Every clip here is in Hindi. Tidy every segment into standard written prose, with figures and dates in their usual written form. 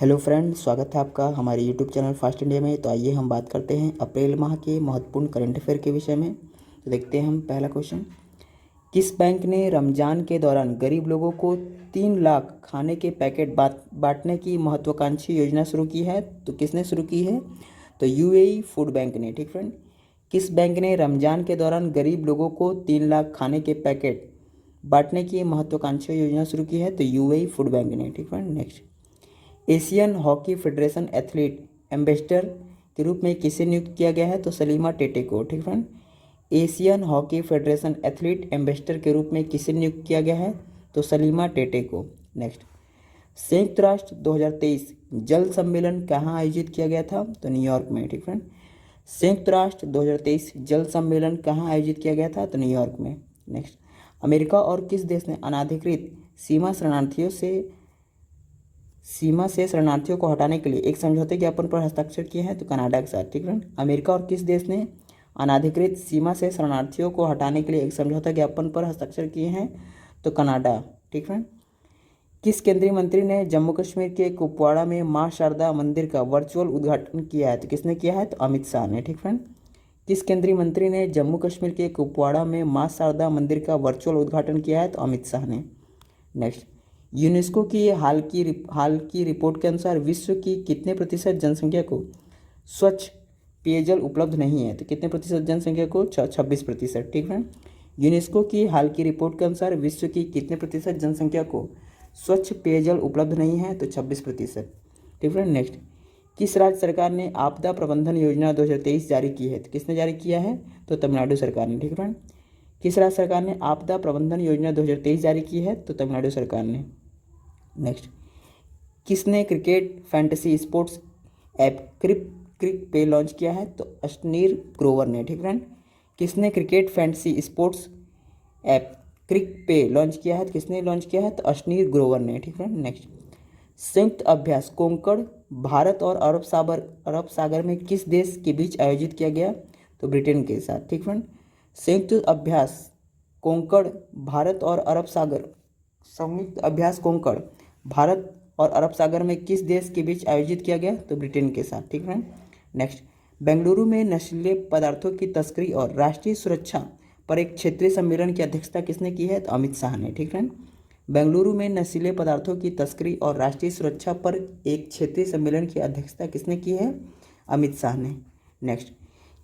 हेलो फ्रेंड, स्वागत है आपका हमारे यूट्यूब चैनल फास्ट इंडिया में। तो आइए हम बात करते हैं अप्रैल माह के महत्वपूर्ण करंट अफेयर के विषय में। तो देखते हैं हम पहला क्वेश्चन। किस बैंक ने रमजान के दौरान गरीब लोगों को 3 लाख खाने के पैकेट बांटने की महत्वाकांक्षी योजना शुरू की है? तो किसने शुरू की है? तो यूएई फूड बैंक ने। ठीक फ्रेंड, किस बैंक ने रमजान के दौरान गरीब लोगों को 3 लाख खाने के पैकेट बांटने की महत्वाकांक्षी योजना शुरू की है? तो यूएई फूड बैंक ने। ठीक friend, next. Asian hockey federation athlete ambassador के रूप में किसे नियुक्त किया गया है? तो सलीमा टेटे को। ठीक friend, Asian hockey federation athlete ambassador के रूप में किसे नियुक्त किया गया है? तो सलीमा टेटे को। नेक्स्ट, संयुक्त राष्ट्र 2023 जल सम्मेलन कहाँ आयोजित किया गया था? तो न्यूयॉर्क में। ठीक फ्रेंड, संयुक्त राष्ट्र 2023 जल सम्मेलन कहाँ आयोजित किया गया था? तो न्यूयॉर्क में। नेक्स्ट, अमेरिका और किस देश ने अनाधिकृत सीमा से शरणार्थियों को हटाने के लिए एक समझौते ज्ञापन पर हस्ताक्षर किए हैं? तो कनाडा के साथ। ठीक है, अमेरिका और किस देश ने अनाधिकृत सीमा से शरणार्थियों को हटाने के लिए एक समझौता ज्ञापन पर हस्ताक्षर किए हैं? तो कनाडा। ठीक है, किस केंद्रीय मंत्री ने जम्मू कश्मीर के कुपवाड़ा में मां शारदा मंदिर का वर्चुअल उद्घाटन किया है? तो किसने किया है? तो अमित शाह ने। ठीक फ्रेंड, किस केंद्रीय मंत्री ने जम्मू कश्मीर के कुपवाड़ा में मां शारदा मंदिर का वर्चुअल उद्घाटन किया है? तो अमित शाह ने। नेक्स्ट, यूनेस्को की हाल की रिपोर्ट के अनुसार विश्व की कितने प्रतिशत जनसंख्या को स्वच्छ पेयजल उपलब्ध नहीं है? तो कितने प्रतिशत जनसंख्या को? 26%। ठीक है, यूनेस्को की हाल की रिपोर्ट के अनुसार विश्व की कितने प्रतिशत जनसंख्या को स्वच्छ पेयजल उपलब्ध नहीं है? तो 26%। ठीक है, नेक्स्ट, किस राज्य सरकार ने आपदा प्रबंधन योजना 2023 जारी की है? तो किसने जारी किया है? तो तमिलनाडु सरकार ने। ठीक है, किस राज्य सरकार ने आपदा प्रबंधन योजना 2023 जारी की है? तो तमिलनाडु सरकार ने। नेक्स्ट, किसने क्रिकेट फैंटेसी स्पोर्ट्स ऐप क्रिक पे लॉन्च किया है? तो अश्नीर ग्रोवर ने। ठीक फ्रेंड, किसने क्रिकेट फैंटेसी स्पोर्ट्स ऐप क्रिक पे लॉन्च किया है? तो किसने लॉन्च किया है? तो अश्नीर ग्रोवर ने। ठीक फ्रेंड, नेक्स्ट, संयुक्त अभ्यास कोंकण भारत और अरब सागर में किस देश के बीच आयोजित किया गया? तो ब्रिटेन के साथ। ठीक फ्रेंड, संयुक्त अभ्यास कोंकण भारत और अरब सागर संयुक्त अभ्यास कोंकण भारत और अरब सागर में किस देश के बीच आयोजित किया गया? तो ब्रिटेन के साथ। ठीक है, नेक्स्ट, बेंगलुरु में नशीले पदार्थों की तस्करी और राष्ट्रीय सुरक्षा पर एक क्षेत्रीय सम्मेलन की अध्यक्षता किसने की है? तो अमित शाह ने। ठीक है, बेंगलुरु में नशीले पदार्थों की तस्करी और राष्ट्रीय सुरक्षा पर एक क्षेत्रीय सम्मेलन की अध्यक्षता किसने की है? अमित शाह ने। नेक्स्ट,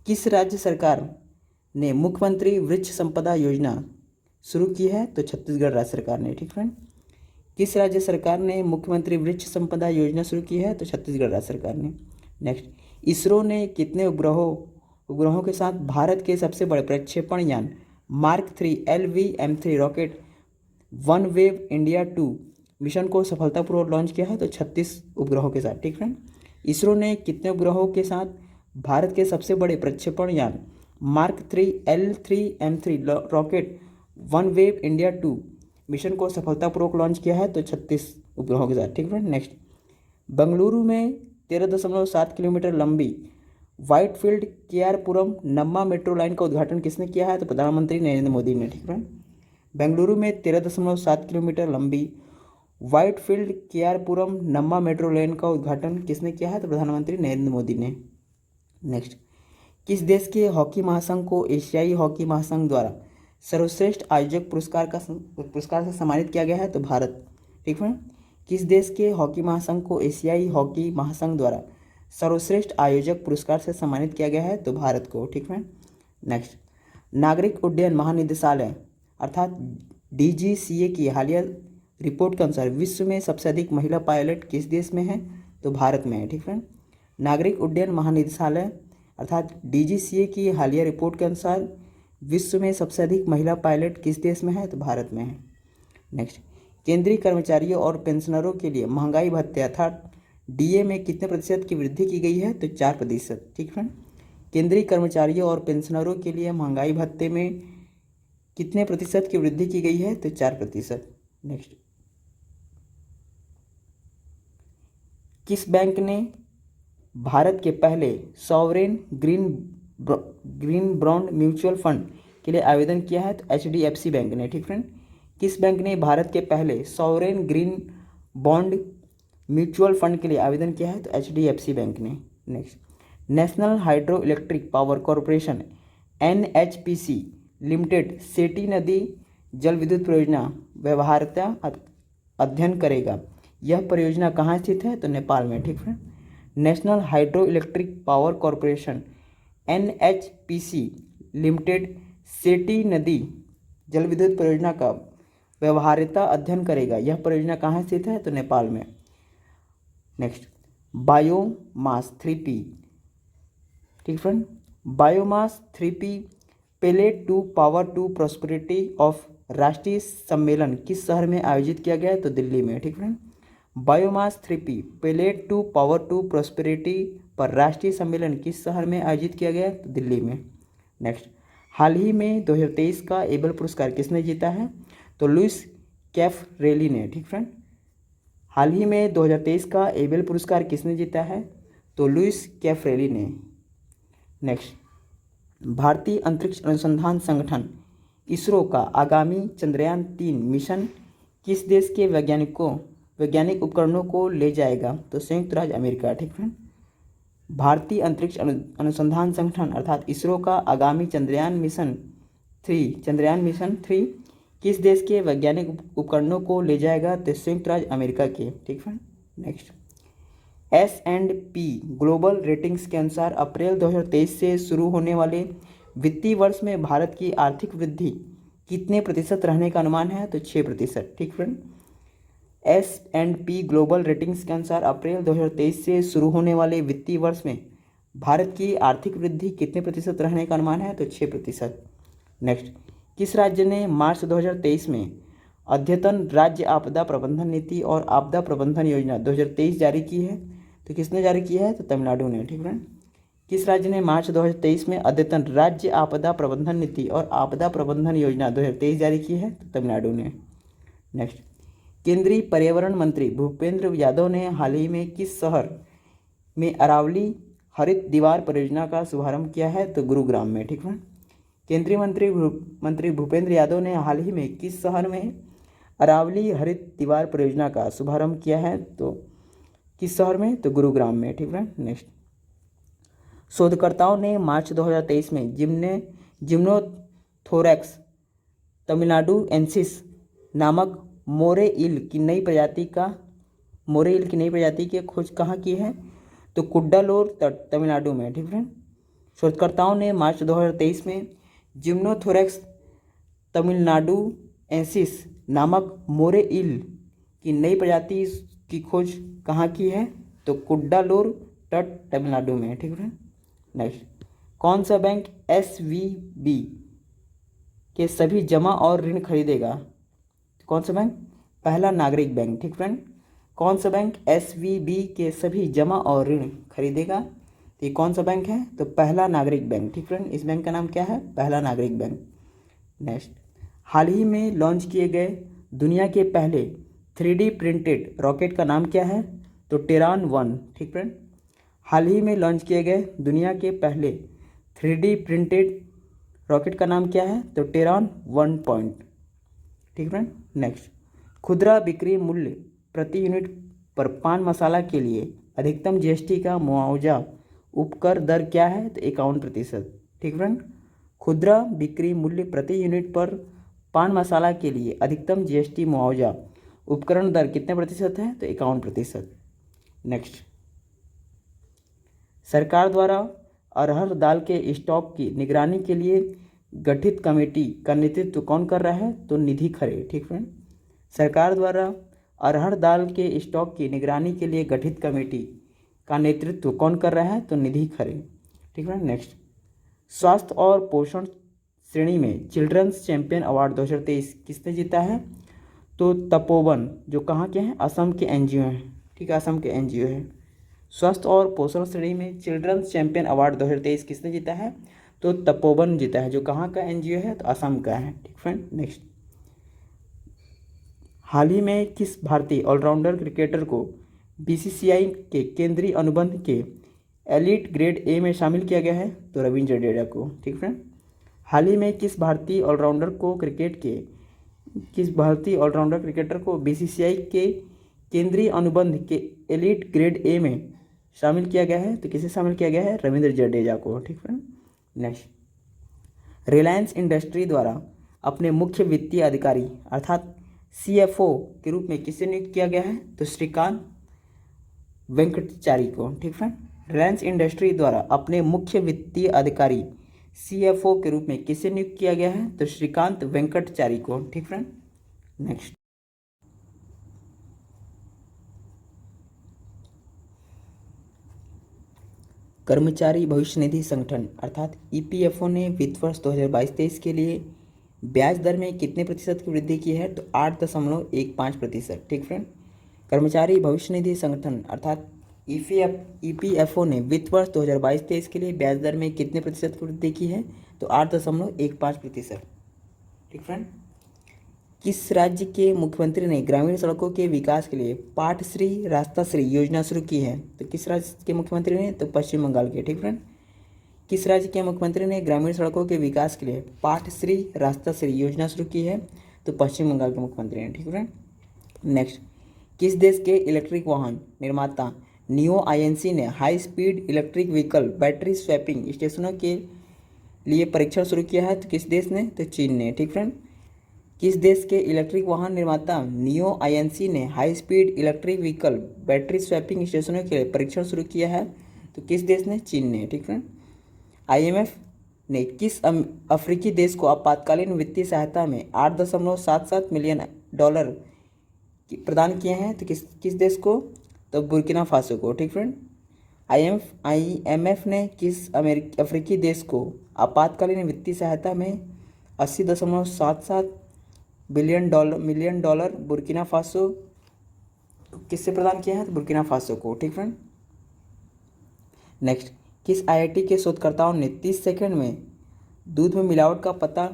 किस राज्य सरकार ने मुख्यमंत्री वृक्ष संपदा योजना शुरू की है? तो छत्तीसगढ़ राज्य सरकार ने। ठीक फ्रेंड, किस राज्य सरकार ने मुख्यमंत्री वृक्ष संपदा योजना शुरू की है? तो छत्तीसगढ़ राज्य सरकार ने। नेक्स्ट, इसरो ने कितने उपग्रहों के साथ भारत के सबसे बड़े प्रक्षेपण यान mark 3 LVM-3 rocket one wave India 2 mission को सफलतापूर्वक लॉन्च किया है? तो 36 उपग्रहों के साथ। ठीक फ्रेंड, इसरो ने कितने उपग्रहों के साथ भारत के सबसे बड़े प्रक्षेपण यान mark 3 L3M3 rocket one wave India 2 mission को सफलतापूर्वक लॉन्च किया है? तो 36 उपग्रहों के साथ। ठीक है, नेक्स्ट, बेंगलुरु में 13.7 किलोमीटर लंबी व्हाइटफील्ड केआरपुरम नम्मा मेट्रो लाइन का उद्घाटन किसने किया है? तो प्रधानमंत्री नरेंद्र मोदी ने। ठीक है, बेंगलुरु में 13.7 किलोमीटर लंबी व्हाइटफील्ड केआरपुरम नम्मा मेट्रो लाइन का उद्घाटन किसने किया है? तो प्रधानमंत्री नरेंद्र मोदी ने। नेक्स्ट, किस देश के हॉकी महासंघ को एशियाई हॉकी महासंघ द्वारा सर्वश्रेष्ठ आयोजक पुरस्कार से सम्मानित किया गया है? तो भारत। ठीक है, किस देश के हॉकी महासंघ को एशियाई हॉकी महासंघ द्वारा सर्वश्रेष्ठ आयोजक पुरस्कार से सम्मानित किया गया है? तो भारत को। ठीक है, नेक्स्ट, नागरिक उड्डयन महानिदेशालय अर्थात DGCA की हालिया रिपोर्ट के अनुसार विश्व में सबसे अधिक महिला पायलट किस देश में है? तो भारत में है। ठीक है, नागरिक उड्डयन महानिदेशालय अर्थात DGCA की हालिया रिपोर्ट के अनुसार विश्व में सबसे अधिक महिला पायलट किस देश में है? तो भारत में है। नेक्स्ट, केंद्रीय कर्मचारियों और पेंशनरों के लिए महंगाई भत्ते अर्थात DA में कितने प्रतिशत की वृद्धि की गई है? तो 4%। ठीक है, केंद्रीय कर्मचारियों और पेंशनरों के लिए महंगाई भत्ते में कितने प्रतिशत की वृद्धि की गई है? तो 4%। नेक्स्ट, किस बैंक ने भारत के पहले sovereign green bond mutual fund के लिए आवेदन किया है? तो HDFC बैंक ने। ठीक फ्रेंड, किस बैंक ने भारत के पहले sovereign green bond mutual fund के लिए आवेदन किया है? तो HDFC बैंक ने। Next, national hydro electric power corporation NHPC limited Seti नदी जल विद्युत परियोजना व्यवहार्यता अध्ययन करेगा। यह परियोजना कहाँ स्थित है? तो नेपाल में। ठीक है। National hydro electric power corporation NHPC limited Seti नदी जल विद्युत परियोजना का व्यवहार्यता अध्ययन करेगा। यह परियोजना कहाँ स्थित है? तो नेपाल में। Next, biomass 3P। ठीक friend, biomass 3P pellet to power to prosperity of राष्ट्रीय सम्मेलन किस शहर में आयोजित किया गया है? तो दिल्ली में। ठीक friend, biomass 3P pellet to power to prosperity पर राष्ट्रीय सम्मेलन किस शहर में आयोजित किया गया है? तो दिल्ली में। नेक्स्ट, हाल ही में 2023 का एबल पुरस्कार किसने जीता है? तो लुइस कैफरेली ने। ठीक फ्रेंड, हाल ही में 2023 का एबल पुरस्कार किसने जीता है? तो लुइस कैफरेली ने। नेक्स्ट, भारतीय अंतरिक्ष अनुसंधान संगठन इसरो का आगामी चंद्रयान 3 मिशन किस देश के वैज्ञानिक उपकरणों को ले जाएगा? तो संयुक्त राज्य अमेरिका। ठीक है। भारतीय अंतरिक्ष अनुसंधान संगठन अर्थात इसरो का आगामी चंद्रयान मिशन 3 किस देश के वैज्ञानिक उपकरणों को ले जाएगा? तो संयुक्त राज्य अमेरिका के। ठीक है। नेक्स्ट, S&P ग्लोबल रेटिंग्स के अनुसार अप्रैल 2023 से शुरू होने वाले वित्तीय वर्ष में भारत की आर्थिक वृद्धि कितने प्रतिशत रहने का अनुमान है? तो 6%। ठीक फ्रेंड, S&P ग्लोबल रेटिंग्स के अनुसार अप्रैल 2023 से शुरू होने वाले वित्तीय वर्ष में भारत की आर्थिक वृद्धि कितने प्रतिशत रहने का अनुमान है? तो 6%। नेक्स्ट, किस राज्य ने मार्च 2023 में अद्यतन राज्य आपदा प्रबंधन नीति और आपदा प्रबंधन योजना 2023 जारी की है? तो किसने जारी किया है? तो तमिलनाडु ने। ठीक है। किस राज्य ने मार्च 2023 में अद्यतन राज्य आपदा प्रबंधन नीति और आपदा प्रबंधन योजना 2023 जारी की है? तो तमिलनाडु ने। नेक्स्ट, केंद्रीय पर्यावरण मंत्री भूपेंद्र यादव ने हाल ही में किस शहर में अरावली हरित दीवार परियोजना का शुभारंभ किया है? तो गुरुग्राम में। ठीक है। केंद्रीय मंत्री भूपेंद्र यादव ने हाल ही में किस शहर में अरावली हरित दीवार परियोजना का शुभारंभ किया है? तो किस शहर में? तो गुरुग्राम में। ठीक है। नेक्स्ट, शोधकर्ताओं ने मार्च 2023 में जिम्नोथोरैक्स तमिलनाडुएंसिस नामक मोरेइल की नई प्रजाति की खोज कहाँ की है? तो कुड्डालोर तट तमिलनाडु में। ठीक है। शोधकर्ताओं ने मार्च 2023 में जिम्नोथोरैक्स तमिलनाडुएंसिस नामक मोरेइल की नई प्रजाति की खोज कहाँ की है? तो कुड्डालोर तट तमिलनाडु में। ठीक है। नेक्स्ट, कौन सा बैंक SVB के सभी जमा और ऋण खरीदेगा? कौन सा बैंक? पहला नागरिक बैंक। ठीक फ्रेंड, कौन सा बैंक SVB के सभी जमा और ऋण खरीदेगा? तो ये कौन सा बैंक है? तो पहला नागरिक बैंक। ठीक फ्रेंड, इस बैंक का नाम क्या है? पहला नागरिक बैंक। नेक्स्ट, हाल ही में लॉन्च किए गए दुनिया के पहले 3D प्रिंटेड रॉकेट का नाम क्या है? तो टेरान 1। ठीक फ्रेंड, हाल ही में लॉन्च किए गए दुनिया के पहले 3D प्रिंटेड रॉकेट का नाम क्या है? तो टेरान 1 ठीक फ्रेंड। नेक्स्ट, खुदरा बिक्री मूल्य प्रति यूनिट पर पान मसाला के लिए अधिकतम GST का मुआवजा उपकर दर क्या है? तो 51%। ठीक फ्रेंड, खुदरा बिक्री मूल्य प्रति यूनिट पर पान मसाला के लिए अधिकतम GST मुआवजा उपकरण दर कितने प्रतिशत है? तो 51%। नेक्स्ट, सरकार द्वारा अरहर दाल के स्टॉक की निगरानी के लिए गठित कमेटी का नेतृत्व कौन कर रहा है? तो निधि खरे। ठीक फ्रेंड, सरकार द्वारा अरहर दाल के स्टॉक की निगरानी के लिए गठित कमेटी का नेतृत्व कौन कर रहा है? तो निधि खरे। ठीक फ्रेंड। नेक्स्ट, स्वास्थ्य और पोषण श्रेणी में चिल्ड्रंस चैंपियन अवार्ड 2023 किसने जीता है? तो तपोवन, जो कहाँ के हैं? असम के NGO हैं। ठीक है, असम के NGO है। स्वास्थ्य और पोषण श्रेणी में चिल्ड्रंस चैंपियन अवार्ड 2023 किसने जीता है? तो तपोवन जीता है, जो कहाँ का NGO है? तो असम का है। ठीक फ्रेंड। नेक्स्ट, हाल ही में किस भारतीय ऑलराउंडर क्रिकेटर को BCCI के केंद्रीय अनुबंध के एलिट ग्रेड A में शामिल किया गया है? तो रविंद्र जडेजा को। ठीक फ्रेंड, हाल ही में किस भारतीय ऑलराउंडर क्रिकेटर को BCCI के केंद्रीय अनुबंध के एलिट ग्रेड ए में शामिल किया गया है? तो किसे शामिल किया गया है? रविंद्र जडेजा को। ठीक है। नेक्स्ट, रिलायंस इंडस्ट्री द्वारा अपने मुख्य वित्तीय अधिकारी अर्थात सीएफओ के रूप में किसे नियुक्त किया गया है? तो श्रीकांत वेंकटचारी को। ठीक है। रिलायंस इंडस्ट्री द्वारा अपने मुख्य वित्तीय अधिकारी सीएफओ के रूप में किसे नियुक्त किया गया है? तो श्रीकांत वेंकटचारी को। ठीक है। नेक्स्ट, कर्मचारी भविष्य निधि संगठन अर्थात ईपीएफओ ने वित्त वर्ष 2022-23 के लिए ब्याज दर में कितने प्रतिशत की वृद्धि की है? तो 8.15%। ठीक फ्रेंड। कर्मचारी भविष्य निधि संगठन अर्थात ईपीएफओ ने वित्त वर्ष 2022-23 के लिए ब्याज दर में कितने प्रतिशत की वृद्धि की है? तो 8.15%। ठीक फ्रेंड। किस राज्य के मुख्यमंत्री ने ग्रामीण सड़कों के विकास के लिए पाठश्री रास्ताश्री योजना शुरू की है? तो किस राज्य के मुख्यमंत्री ने? तो पश्चिम बंगाल के। ठीक फ्रेंड। किस राज्य के मुख्यमंत्री ने ग्रामीण सड़कों के विकास के लिए पाठश्री रास्ताश्री योजना शुरू की है? तो पश्चिम बंगाल के मुख्यमंत्री ने। ठीक फ्रेंड। नेक्स्ट, किस देश के इलेक्ट्रिक वाहन निर्माता नियो आईएनसी ने high speed electric vehicle battery swapping स्टेशनों के लिए परीक्षण शुरू किया है? तो किस देश ने? तो चीन ने। ठीक फ्रेंड। किस देश के इलेक्ट्रिक वाहन निर्माता नियो आईएनसी ने high speed electric vehicle battery swapping स्टेशनों के लिए परीक्षण शुरू किया है? तो किस देश ने? चीन ने। ठीक है। आईएमएफ ने किस अफ्रीकी देश को आपातकालीन वित्तीय सहायता में 8.77 मिलियन डॉलर प्रदान किए हैं? तो किस देश को? तो बुर्किना फासो को। ठीक फ्रेंड। आईएमएफ ने किस अफ्रीकी देश को आपातकालीन वित्तीय सहायता में 80.77 मिलियन डॉलर बुर्किना फासो किससे प्रदान किया है? तो बुर्किना फासो को। ठीक फ्रेंड। नेक्स्ट, किस आईआईटी के शोधकर्ताओं ने 30 सेकंड में दूध में मिलावट का पता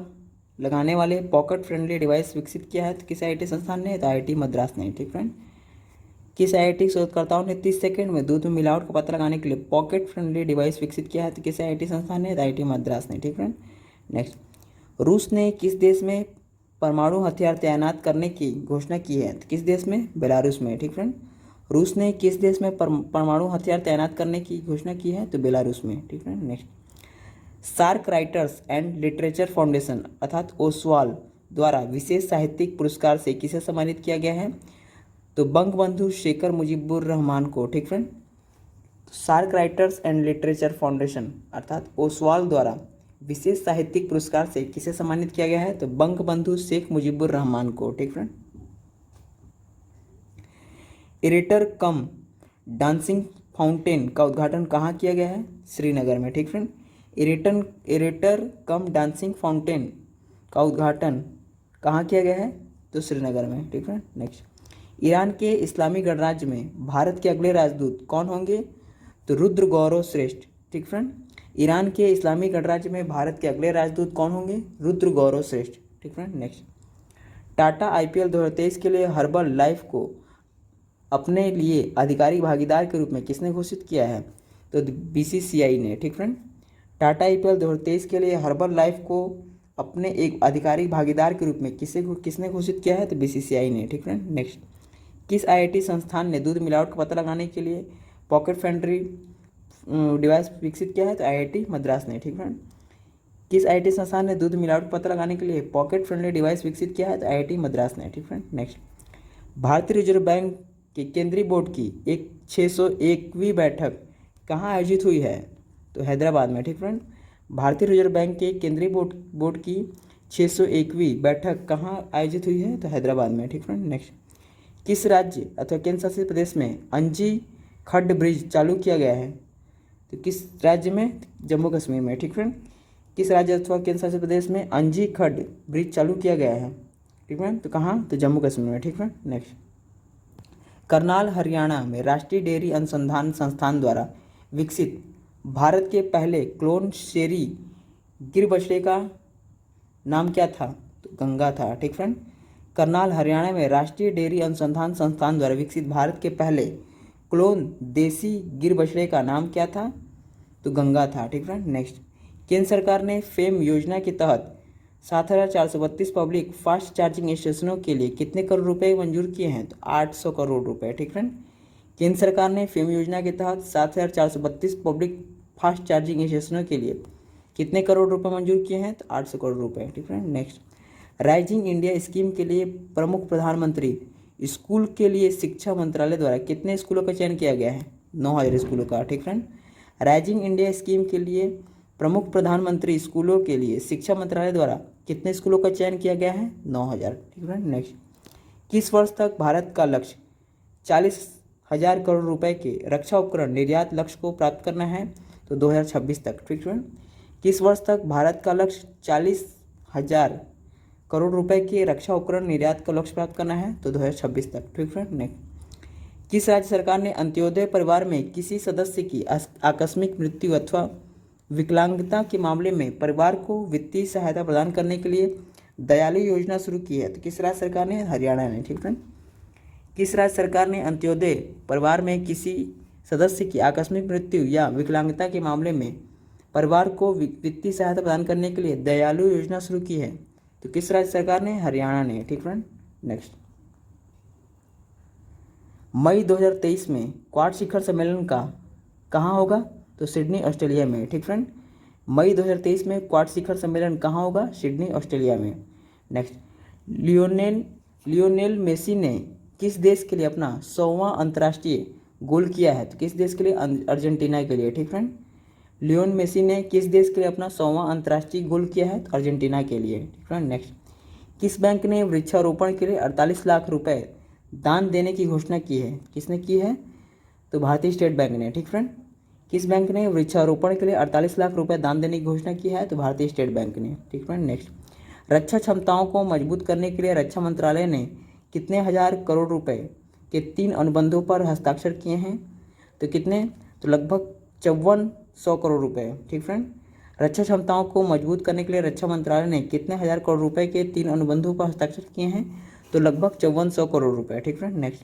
लगाने वाले पॉकेट फ्रेंडली डिवाइस विकसित किया है? तो किस आईआईटी संस्थान ने? तो आईआईटी मद्रास ने। ठीक फ्रेंड। किस आईआईटी शोधकर्ताओं ने 30 सेकंड में दूध में मिलावट का पता लगाने के लिए पॉकेट फ्रेंडली डिवाइस विकसित किया है? तो किस आईआईटी संस्थान ने? तो आईआईटी मद्रास ने। ठीक फ्रेंड। नेक्स्ट, रूस ने किस देश में परमाणु हथियार तैनात करने की घोषणा की है? तो किस देश में? बेलारूस में। ठीक फ्रेंड। रूस ने किस देश में परमाणु हथियार तैनात करने की घोषणा की है? तो बेलारूस में। ठीक है। Next, SAARC writers and literature foundation अर्थात ओसवाल द्वारा विशेष साहित्यिक पुरस्कार से किसे सम्मानित किया गया है? तो बंगबंधु शेखर मुजीबुर रहमान को। ठीक friend. SAARC writers and literature foundation अर्थात ओसवाल द्वारा विशेष साहित्यिक पुरस्कार से किसे सम्मानित किया गया है? तो बंगबंधु शेख मुजीबुर रहमान को। ठीक फ्रेंड। इरेटर कम डांसिंग फाउंटेन का उद्घाटन कहाँ किया गया है? श्रीनगर में। ठीक फ्रेंड। इरेटर कम डांसिंग फाउंटेन का उद्घाटन कहाँ किया गया है? तो श्रीनगर में। ठीक फ्रेंड। नेक्स्ट, ईरान के इस्लामी गणराज्य में भारत के अगले राजदूत कौन होंगे? तो रुद्र गौरव श्रेष्ठ। ठीक फ्रेंड। ईरान के इस्लामी गणराज्य में भारत के अगले राजदूत कौन होंगे? रुद्र गौरव श्रेष्ठ। ठीक फ्रेंड। नेक्स्ट, टाटा आईपीएल 2023 के लिए हर्बल लाइफ को अपने लिए आधिकारिक भागीदार के रूप में किसने घोषित किया है? तो बीसीसीआई ने। ठीक फ्रेंड। टाटा आईपीएल 2023 के लिए हर्बल लाइफ को अपने एक आधिकारिक भागीदार के रूप में किसने घोषित किया है? तो बीसीसीआई ने। ठीक फ्रेंड। नेक्स्ट, किस आईआईटी संस्थान ने दूध मिलावट का पता लगाने के लिए पॉकेट फ्रेंडली डिवाइस विकसित किया है? तो आईआईटी मद्रास ने। ठीक फ्रेंड। किस आईआईटी संस्थान ने दूध मिलावट का पता लगाने के लिए पॉकेट फ्रेंडली डिवाइस विकसित किया है? तो आईआईटी मद्रास ने। ठीक फ्रेंड। नेक्स्ट, भारतीय रिजर्व बैंक के केंद्रीय बोर्ड की एक 601वीं बैठक कहाँ आयोजित हुई है? तो हैदराबाद में। ठीक फ्रेंड। भारतीय रिजर्व बैंक के केंद्रीय बोर्ड की 601वीं बैठक कहाँ आयोजित हुई है? तो हैदराबाद में। ठीक फ्रेंड। नेक्स्ट, किस राज्य अथवा केंद्र शासित प्रदेश में अंजी खड्ड ब्रिज चालू किया गया है? तो किस राज्य में? जम्मू कश्मीर में। ठीक फ्रेंड। किस राज्य अथवा केंद्र शासित प्रदेश में अंजी खड्ड ब्रिज चालू किया गया है? ठीक फ्रेंड। तो कहाँ? तो जम्मू कश्मीर में। ठीक फ्रेंड। नेक्स्ट, करनाल हरियाणा में राष्ट्रीय डेयरी अनुसंधान संस्थान द्वारा विकसित भारत के पहले क्लोन शेरी गिर बछड़े का नाम क्या था? तो गंगा था। ठीक फ्रेंड। करनाल हरियाणा में राष्ट्रीय डेयरी अनुसंधान संस्थान द्वारा विकसित भारत के पहले क्लोन देसी गिर बछड़े का नाम क्या था? तो गंगा था। ठीक फ्रेंड। नेक्स्ट, केंद्र सरकार ने फेम योजना के तहत 7,432 पब्लिक फास्ट चार्जिंग स्टेशनों के लिए कितने करोड़ रुपए मंजूर किए हैं? तो 800 करोड़ रुपए। ठीक फ्रेंड। केंद्र सरकार ने फेम योजना के तहत 7,432 पब्लिक फास्ट चार्जिंग स्टेशनों के लिए कितने करोड़ रुपए मंजूर किए हैं? तो 800 करोड़ रुपए। ठीक friend. Next, rising India scheme के लिए प्रमुख प्रधानमंत्री स्कूल के लिए शिक्षा मंत्रालय द्वारा कितने स्कूलों का चयन किया गया है? 9,000 स्कूलों का। ठीक फ्रेंड। राइजिंग इंडिया स्कीम के लिए प्रमुख प्रधानमंत्री स्कूलों के लिए शिक्षा मंत्रालय द्वारा कितने स्कूलों का चयन किया गया है? 9,000। ठीक फ्रेंड। नेक्स्ट, किस वर्ष तक भारत का लक्ष्य 40,000 करोड़ रुपए के रक्षा उपकरण निर्यात लक्ष्य को प्राप्त करना है? तो 2026 तक। ठीक फ्रेंड। किस वर्ष तक भारत का लक्ष्य 40,000 करोड़ रुपए के रक्षा उपकरण निर्यात का लक्ष्य प्राप्त करना है? तो 2026 तक। ठीक फ्रेंड। नेक्स्ट, किस राज्य सरकार ने अंत्योदय परिवार में किसी सदस्य की आकस्मिक मृत्यु अथवा विकलांगता के मामले में परिवार को वित्तीय सहायता प्रदान करने के लिए दयालु योजना शुरू की है? तो किस राज्य सरकार ने? हरियाणा ने। ठीक फ्रेंड। किस राज्य सरकार ने अंत्योदय परिवार में किसी सदस्य की आकस्मिक मृत्यु या विकलांगता के मामले में परिवार को वित्तीय सहायता प्रदान करने के लिए दयालु योजना शुरू की है? तो किस राज्य सरकार ने? हरियाणा ने। ठीक फ्रेंड। नेक्स्ट, मई 2023 में क्वाड शिखर सम्मेलन का कहाँ होगा? तो सिडनी, ऑस्ट्रेलिया में। ठीक फ्रेंड। मई 2023 में क्वाड शिखर सम्मेलन कहाँ होगा? सिडनी, ऑस्ट्रेलिया में। नेक्स्ट, लियोनेल मेसी ने किस देश के लिए अपना 100वां अंतर्राष्ट्रीय गोल किया है? तो किस देश के लिए? अर्जेंटीना के लिए। ठीक फ्रेंड। लियोन मेसी ने किस देश के लिए अपना 100वां अंतर्राष्ट्रीय गोल किया है? तो अर्जेंटीना के लिए। ठीक फ्रेंड। नेक्स्ट, किस बैंक ने वृक्षारोपण के लिए 48 लाख रुपए दान देने की घोषणा की है? किसने की है? तो भारतीय स्टेट बैंक ने। ठीक फ्रेंड। किस बैंक ने वृक्षारोपण के लिए 48 लाख रुपए दान देने की घोषणा की है? तो भारतीय स्टेट बैंक ने। ठीक फ्रेंड। नेक्स्ट, रक्षा क्षमताओं को मजबूत करने के लिए रक्षा मंत्रालय ने कितने हजार करोड़ रुपए के 3 अनुबंधों पर हस्ताक्षर किए हैं? तो कितने? तो लगभग 5400 करोड़ रुपए। ठीक फ्रेंड। रक्षा क्षमताओं को मजबूत करने के लिए रक्षा मंत्रालय ने कितने हजार करोड़ रुपए के 3 अनुबंधों पर हस्ताक्षर किए हैं? तो लगभग 5400 करोड़ रुपए। ठीक फ्रेंड। नेक्स्ट,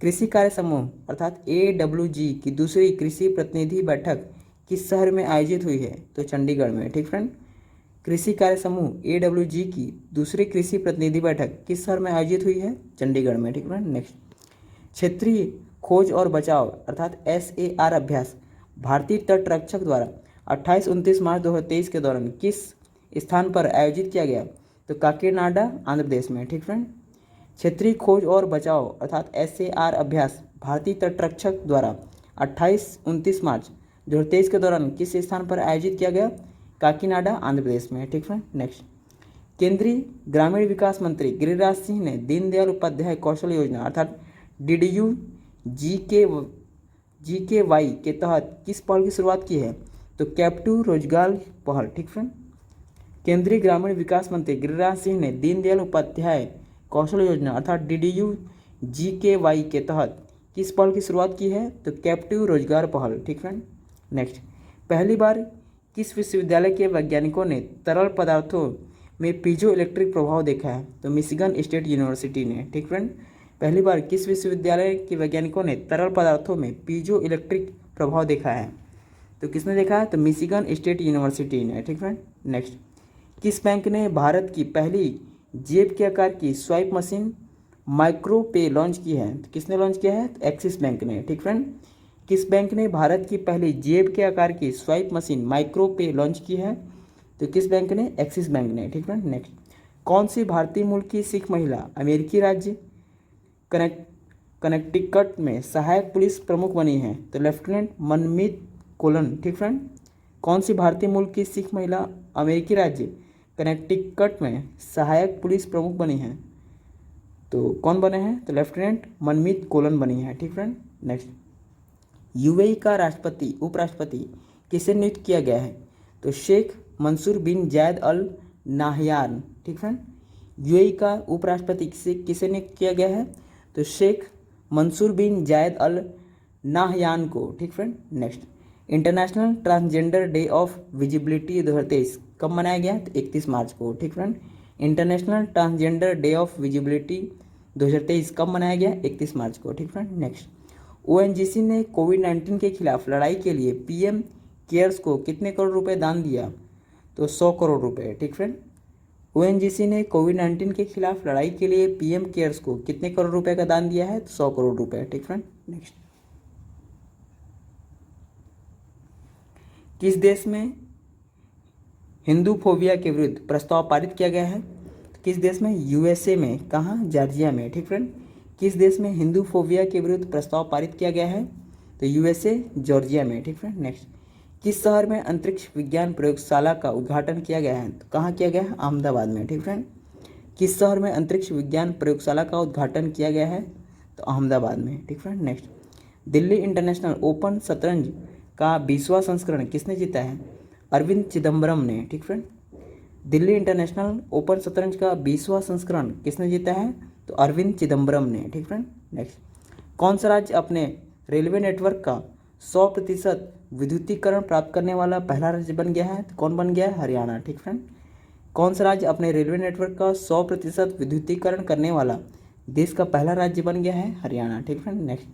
कृषि कार्य समूह अर्थात AWG की दूसरी कृषि प्रतिनिधि बैठक किस शहर में आयोजित हुई है? तो चंडीगढ़ में। ठीक फ्रेंड। कृषि कार्य समूह AWG की दूसरी कृषि प्रतिनिधि बैठक किस शहर में आयोजित हुई है? चंडीगढ़ में। ठीक फ्रेंड। नेक्स्ट, क्षेत्रीय खोज और बचाव अर्थात SAR अभ्यास भारतीय तट रक्षक द्वारा 28-29 मार्च 2023 के दौरान किस स्थान पर आयोजित किया गया? तो काकीनाडा, आंध्र प्रदेश में। ठीक फ्रेंड। क्षेत्रीय खोज और बचाव अर्थात SAR अभ्यास भारतीय तटरक्षक द्वारा 28-29 मार्च 2023 के दौरान किस स्थान पर आयोजित किया गया? काकीनाडा, आंध्र प्रदेश में। ठीक फ्रेंड। नेक्स्ट, केंद्रीय ग्रामीण विकास मंत्री गिरिराज सिंह ने दीनदयाल उपाध्याय कौशल योजना अर्थात DDU GKY के तहत किस पहल की शुरुआत की है? तो कैप्टिव रोजगार पहल। ठीक फ्रेंड। केंद्रीय ग्रामीण विकास मंत्री गिरिराज सिंह ने दीनदयाल उपाध्याय कौशल योजना अर्थात DDU GKY के तहत किस पहल की शुरुआत की है? तो कैप्टिव रोजगार पहल। ठीक फ्रेंड। नेक्स्ट, पहली बार किस विश्वविद्यालय के वैज्ञानिकों ने तरल पदार्थों में पीजो इलेक्ट्रिक प्रभाव देखा है? तो मिशिगन स्टेट यूनिवर्सिटी ने। ठीक फ्रेंड। पहली बार किस विश्वविद्यालय के वैज्ञानिकों ने तरल पदार्थों में पीजो इलेक्ट्रिक प्रभाव देखा है? तो किसने देखा है? तो मिशिगन स्टेट यूनिवर्सिटी ने। ठीक फ्रेंड। नेक्स्ट, किस बैंक ने भारत की पहली जेब के आकार की स्वाइप मशीन माइक्रो पे लॉन्च की है? तो किसने लॉन्च किया है? तो एक्सिस बैंक ने। ठीक फ्रेंड। किस बैंक ने भारत की पहली जेब के आकार की स्वाइप मशीन माइक्रो पे लॉन्च की है? तो किस बैंक ने? एक्सिस बैंक ने। ठीक फ्रेंड। नेक्स्ट, कौन सी भारतीय मूल की सिख महिला अमेरिकी राज्य कनेक्टिकट में सहायक पुलिस प्रमुख बनी है? तो लेफ्टिनेंट मनमीत कोलन। ठीक फ्रेंड। कौन सी भारतीय मूल की सिख महिला अमेरिकी राज्य कनेक्टिकट में सहायक पुलिस प्रमुख बनी है? तो कौन बने हैं? तो लेफ्टिनेंट मनमीत कोलन बनी है। ठीक फ्रेंड। नेक्स्ट, UAE का राष्ट्रपति उपराष्ट्रपति किसे नियुक्त किया गया है? तो शेख मंसूर बिन जायद अल नाहयान। ठीक फ्रेंड। UAE का उपराष्ट्रपति किसे नियुक्त किया गया है? तो शेख मंसूर बिन जायद अल नाहयान को। ठीक friend. Next, international transgender day of visibility 2023 कब मनाया गया? तो 31 मार्च को। ठीक friend. International transgender day of visibility 2023 कब मनाया गया? 31 मार्च को। ठीक फ्रेंड। नेक्स्ट, ONGC ने कोविड-19 के खिलाफ लड़ाई के लिए PM केयर्स को कितने करोड़ रुपए दान दिया? तो 100 करोड़ रुपए। ठीक फ्रेंड। ओएनजीसी ने कोविड-19 के खिलाफ लड़ाई के लिए पीएम केयर्स को कितने करोड़ रुपए का दान दिया है? तो 100 करोड़ रुपए। ठीक फ्रेंड, नेक्स्ट। किस देश में हिंदू फोबिया के विरुद्ध प्रस्ताव पारित किया गया है? किस देश में? यूएसए में। कहाँ? जॉर्जिया में। ठीक फ्रेंड, किस देश में हिंदू फोबिया के विरुद्ध प्रस्ताव पारित किया गया है? तो यूएसए, जॉर्जिया में। ठीक फ्रेंड, नेक्स्ट। किस शहर में अंतरिक्ष विज्ञान प्रयोगशाला का उद्घाटन किया गया है? तो कहाँ किया गया है? अहमदाबाद में। ठीक फ्रेंड, किस शहर में अंतरिक्ष विज्ञान प्रयोगशाला का उद्घाटन किया गया है? तो अहमदाबाद में। ठीक friend, next. Delhi international open शतरंज का 20वां संस्करण किसने जीता है? अरविंद चिदम्बरम ने। ठीक फ्रेंड, दिल्ली इंटरनेशनल ओपन शतरंज का 20वां संस्करण किसने जीता है? तो अरविंद चिदम्बरम ने। ठीक फ्रेंड, नेक्स्ट। कौन सा राज्य अपने रेलवे नेटवर्क का 100% विद्युतीकरण प्राप्त करने वाला पहला राज्य बन गया है? तो कौन बन गया है? हरियाणा। ठीक फ्रेंड, कौन सा राज्य अपने रेलवे नेटवर्क का 100% विद्युतीकरण करने वाला देश का पहला राज्य बन गया है? हरियाणा। ठीक फ्रेंड, नेक्स्ट।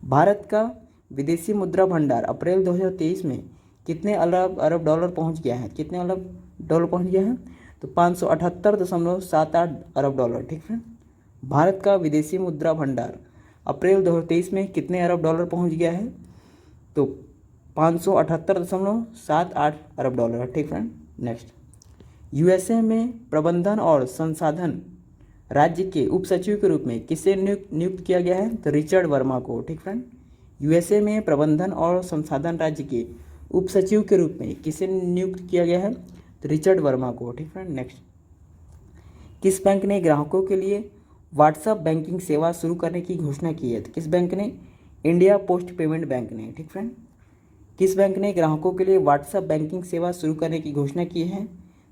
भारत का विदेशी मुद्रा भंडार अप्रैल 2023 में कितने अरब डॉलर पहुंच गया है? कितने अरब डॉलर पहुंच गया है? तो 578.78 अरब डॉलर। ठीक फ्रेंड, भारत का विदेशी मुद्रा भंडार अप्रैल 2023 में कितने अरब डॉलर पहुंच गया है? तो 578.78 अरब डॉलर। ठीक फ्रेंड, नेक्स्ट। यूएसए में प्रबंधन और संसाधन राज्य के उप सचिव के रूप में किसे नियुक्त किया गया है? तो रिचर्ड वर्मा को। ठीक फ्रेंड, यूएसए में प्रबंधन और संसाधन राज्य के उप सचिव के रूप में किसे नियुक्त किया गया है? तो रिचर्ड वर्मा को। ठीक फ्रेंड, नेक्स्ट। किस बैंक ने ग्राहकों के लिए व्हाट्सएप बैंकिंग सेवा शुरू करने की घोषणा की है? तो किस बैंक ने? इंडिया पोस्ट पेमेंट बैंक ने। ठीक फ्रेंड, किस बैंक ने ग्राहकों के लिए व्हाट्सएप बैंकिंग सेवा शुरू करने की घोषणा की है?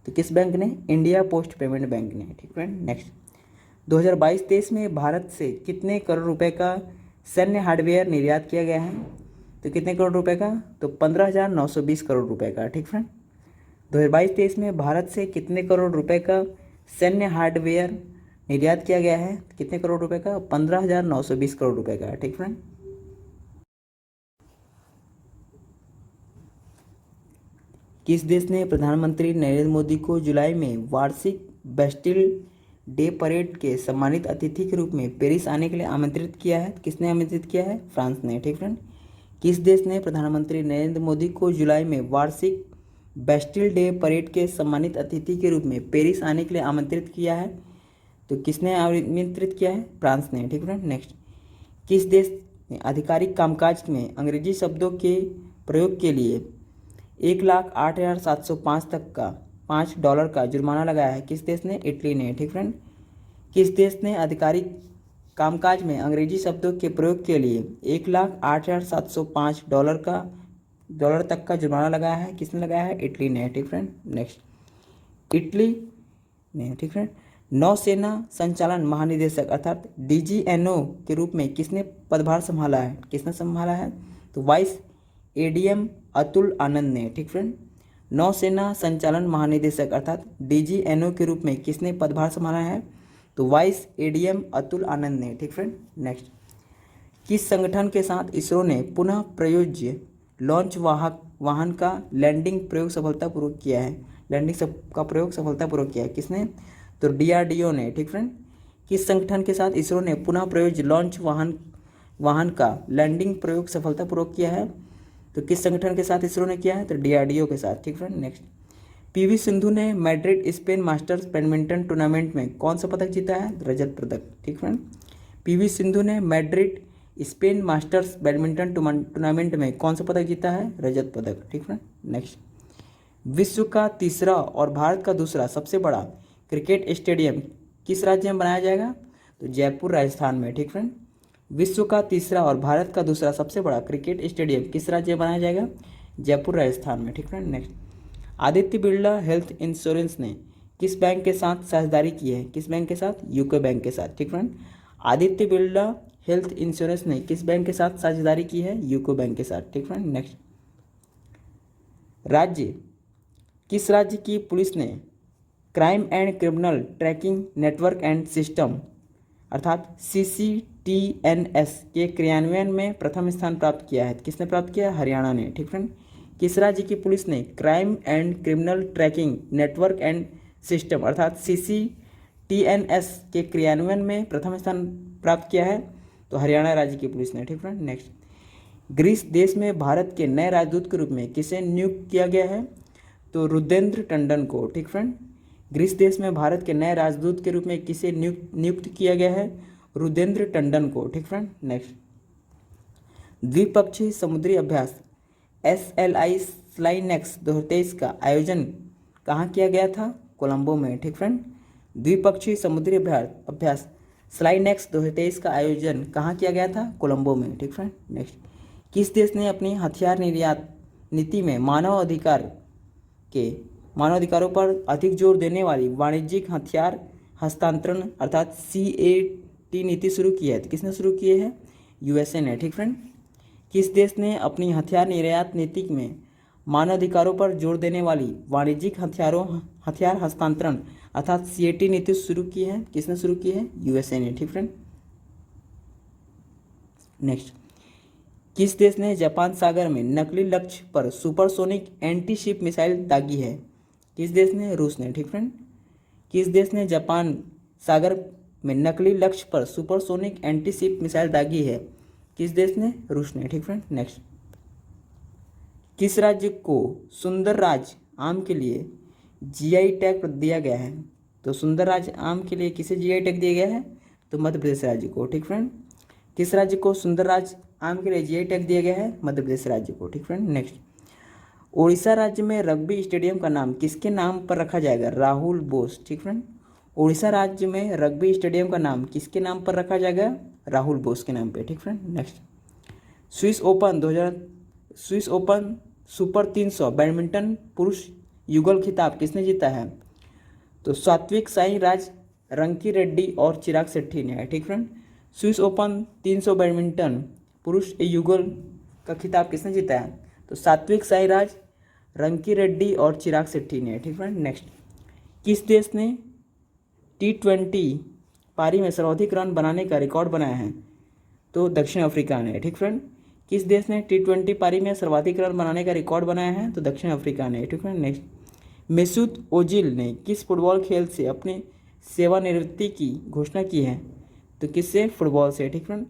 तो किस बैंक ने? इंडिया पोस्ट पेमेंट बैंक ने। ठीक फ्रेंड, नेक्स्ट। 2022-23 में भारत से कितने करोड़ रुपए का सैन्य हार्डवेयर निर्यात किया गया है? तो कितने करोड़ रुपए का? तो 15,920 करोड़ रुपए का। ठीक फ्रेंड, 2022-23 में भारत से कितने करोड़ रुपए का सैन्य हार्डवेयर निर्यात किया गया है? कितने करोड़ रुपए का? 15,920 करोड़ रुपए का। ठीक फ्रेंड, किस देश ने प्रधानमंत्री नरेंद्र मोदी को जुलाई में वार्षिक बेस्टिल डे परेड के सम्मानित अतिथि के रूप में पेरिस आने के लिए आमंत्रित किया है? किसने आमंत्रित किया है? फ्रांस ने। ठीक फ्रेंड, किस देश ने प्रधानमंत्री नरेंद्र मोदी को जुलाई में वार्षिक बेस्टिल डे परेड के सम्मानित अतिथि के रूप में पेरिस आने के लिए आमंत्रित किया है? तो किसने आमंत्रित किया है? फ्रांस ने। ठीक फ्रेंड, नेक्स्ट। किस देश ने आधिकारिक कामकाज में अंग्रेजी शब्दों के प्रयोग के लिए 1,08,705 तक का $5 का जुर्माना लगाया है? किस देश ने? इटली ने। ठीक फ्रेंड, किस देश ने आधिकारिक कामकाज में अंग्रेजी शब्दों के प्रयोग के लिए 1,08,705 डॉलर तक का जुर्माना लगाया है? किसने लगाया है? इटली ने। ठीक फ्रेंड, नेक्स्ट। इटली ने। ठीक फ्रेंड, नौसेना संचालन महानिदेशक अर्थात डीजीएनओ के रूप में किसने पदभार संभाला है? किसने संभाला है? तो वाइस एडीएम अतुल आनंद ने। ठीक फ्रेंड, नौसेना संचालन महानिदेशक अर्थात डीजीएनओ के रूप में किसने पदभार संभाला है? तो वाइस एडीएम अतुल आनंद ने। ठीक फ्रेंड, नेक्स्ट। किस संगठन के साथ इसरो ने पुनः प्रयोज्य लॉन्च वाहन का लैंडिंग प्रयोग सफलतापूर्वक किया है? लैंडिंग का प्रयोग सफलतापूर्वक किया है? किसने? तो डीआरडीओ ने। ठीक फ्रेंड, किस संगठन के साथ इसरो ने पुनः प्रयोज्य लॉन्च वाहन का लैंडिंग प्रयोग सफलतापूर्वक किया है? तो किस संगठन के साथ इसरो ने किया है? तो डीआरडीओ के साथ। ठीक फ्रेंड, नेक्स्ट। पीवी सिंधु ने Madrid Spain masters badminton tournament में कौन सा पदक जीता है? रजत पदक। ठीक फ्रेंड, पीवी सिंधु ने Madrid Spain masters badminton tournament में कौन सा पदक जीता है? रजत पदक। ठीक फ्रेंड, नेक्स्ट। विश्व का तीसरा और भारत का दूसरा सबसे बड़ा क्रिकेट स्टेडियम किस राज्य में बनाया जाएगा? तो जयपुर, राजस्थान में। ठीक फ्रेंड, विश्व का तीसरा और भारत का दूसरा सबसे बड़ा क्रिकेट स्टेडियम किस राज्य में बनाया जाएगा? जयपुर, राजस्थान में। ठीक friend, next. Aditya Birla health insurance ने किस बैंक के साथ साझेदारी की है? किस बैंक के साथ? यूको बैंक के साथ। ठीक friend, Aditya Birla health insurance ने किस बैंक के साथ साझेदारी की है? यूको बैंक के साथ। ठीक फ्रेंड, नेक्स्ट। किस राज्य की पुलिस ने crime and criminal tracking network and system अर्थात CCTNS के क्रियान्वयन में प्रथम स्थान प्राप्त किया है? किसने प्राप्त किया? हरियाणा ने। ठीक फ्रेंड, किस राज्य की पुलिस ने crime and criminal tracking network and system अर्थात CCTNS के क्रियान्वयन में प्रथम स्थान प्राप्त किया है? तो हरियाणा राज्य की पुलिस ने। ठीक फ्रेंड। नेक्स्ट, ग्रीस देश में भारत के नए राजदूत के रूप में किसे नियुक्त किया गया है? तो रुद्रेंद्र टंडन को। ठीक फ्रेंड। ग्रीस देश में भारत के नए राजदूत के रूप में किसे नियुक्त किया गया है? रुद्रेंद्र टंडन को। ठीक फ्रेंड। नेक्स्ट, द्विपक्षीय समुद्री अभ्यास SLI स्लाइनेक्स 2023 का आयोजन कहाँ किया गया था? कोलंबो में। ठीक फ्रेंड। द्विपक्षीय समुद्री अभ्यास स्लाइनेक्स 2023 का आयोजन कहाँ किया गया था? कोलंबो में। ठीक फ्रेंड। नेक्स्ट, किस देश ने अपनी हथियार निर्यात नीति में मानव अधिकारों पर अधिक जोर देने वाली वाणिज्यिक हथियार हस्तांतरण अर्थात CAT नीति शुरू की है? तो किसने शुरू की है? USA ने। ठीक फ्रेंड। किस देश ने अपनी हथियार निर्यात नीति में मानवाधिकारों पर जोर देने वाली वाणिज्यिक हथियार हस्तांतरण अर्थात CAT नीति शुरू की है? किसने शुरू की है? USA ने। ठीक फ्रेंड। नेक्स्ट, किस देश ने जापान सागर में नकली लक्ष्य पर सुपरसोनिक एंटी शिप मिसाइल दागी है? किस देश ने? रूस ने। ठीक फ्रेंड। किस देश ने जापान सागर में नकली लक्ष्य पर सुपरसोनिक एंटी शिप मिसाइल दागी है? किस देश ने? रूस ने। ठीक फ्रेंड। नेक्स्ट, किस राज्य को सुंदर राज आम के लिए GI टैग दिया गया है? तो सुंदर राज आम के लिए किसे GI टैग दिया गया है? तो मध्य प्रदेश राज्य को। ठीक फ्रेंड। किस राज्य को सुंदर राज आम के लिए GI टैग दिया गया है? मध्य प्रदेश राज्य को। ठीक फ्रेंड। नेक्स्ट, उड़ीसा राज्य में रग्बी स्टेडियम का नाम किसके नाम पर रखा जाएगा? राहुल बोस। ठीक फ्रेंड। उड़ीसा राज्य में रग्बी स्टेडियम का नाम किसके नाम पर रखा जाएगा? राहुल बोस के नाम पे। ठीक friend. Next, Swiss open super 300 badminton पुरुष युगल खिताब किसने जीता है? तो सात्विक साईराज, रंकी रेड्डी और चिराग शेट्टी ने। ठीक फ्रेंड। स्विस ओपन 300 बैडमिंटन पुरुष युगल का खिताब किसने जीता है? तो सात्विक साईराज, रंकी रेड्डी और चिराग शेट्टी ने। ठीक फ्रेंड। नेक्स्ट, किस देश ने T20 पारी में सर्वाधिक रन बनाने का रिकॉर्ड बनाया है? तो दक्षिण अफ्रीका ने। ठीक फ्रेंड। किस देश ने T20 पारी में सर्वाधिक रन बनाने का रिकॉर्ड बनाया है? तो दक्षिण अफ्रीका ने। ठीक फ्रेंड। नेक्स्ट, मेसूत ओजिल ने किस फुटबॉल खेल से अपनी सेवानिवृत्ति की घोषणा की है? तो किससे? फुटबॉल से। ठीक फ्रेंड।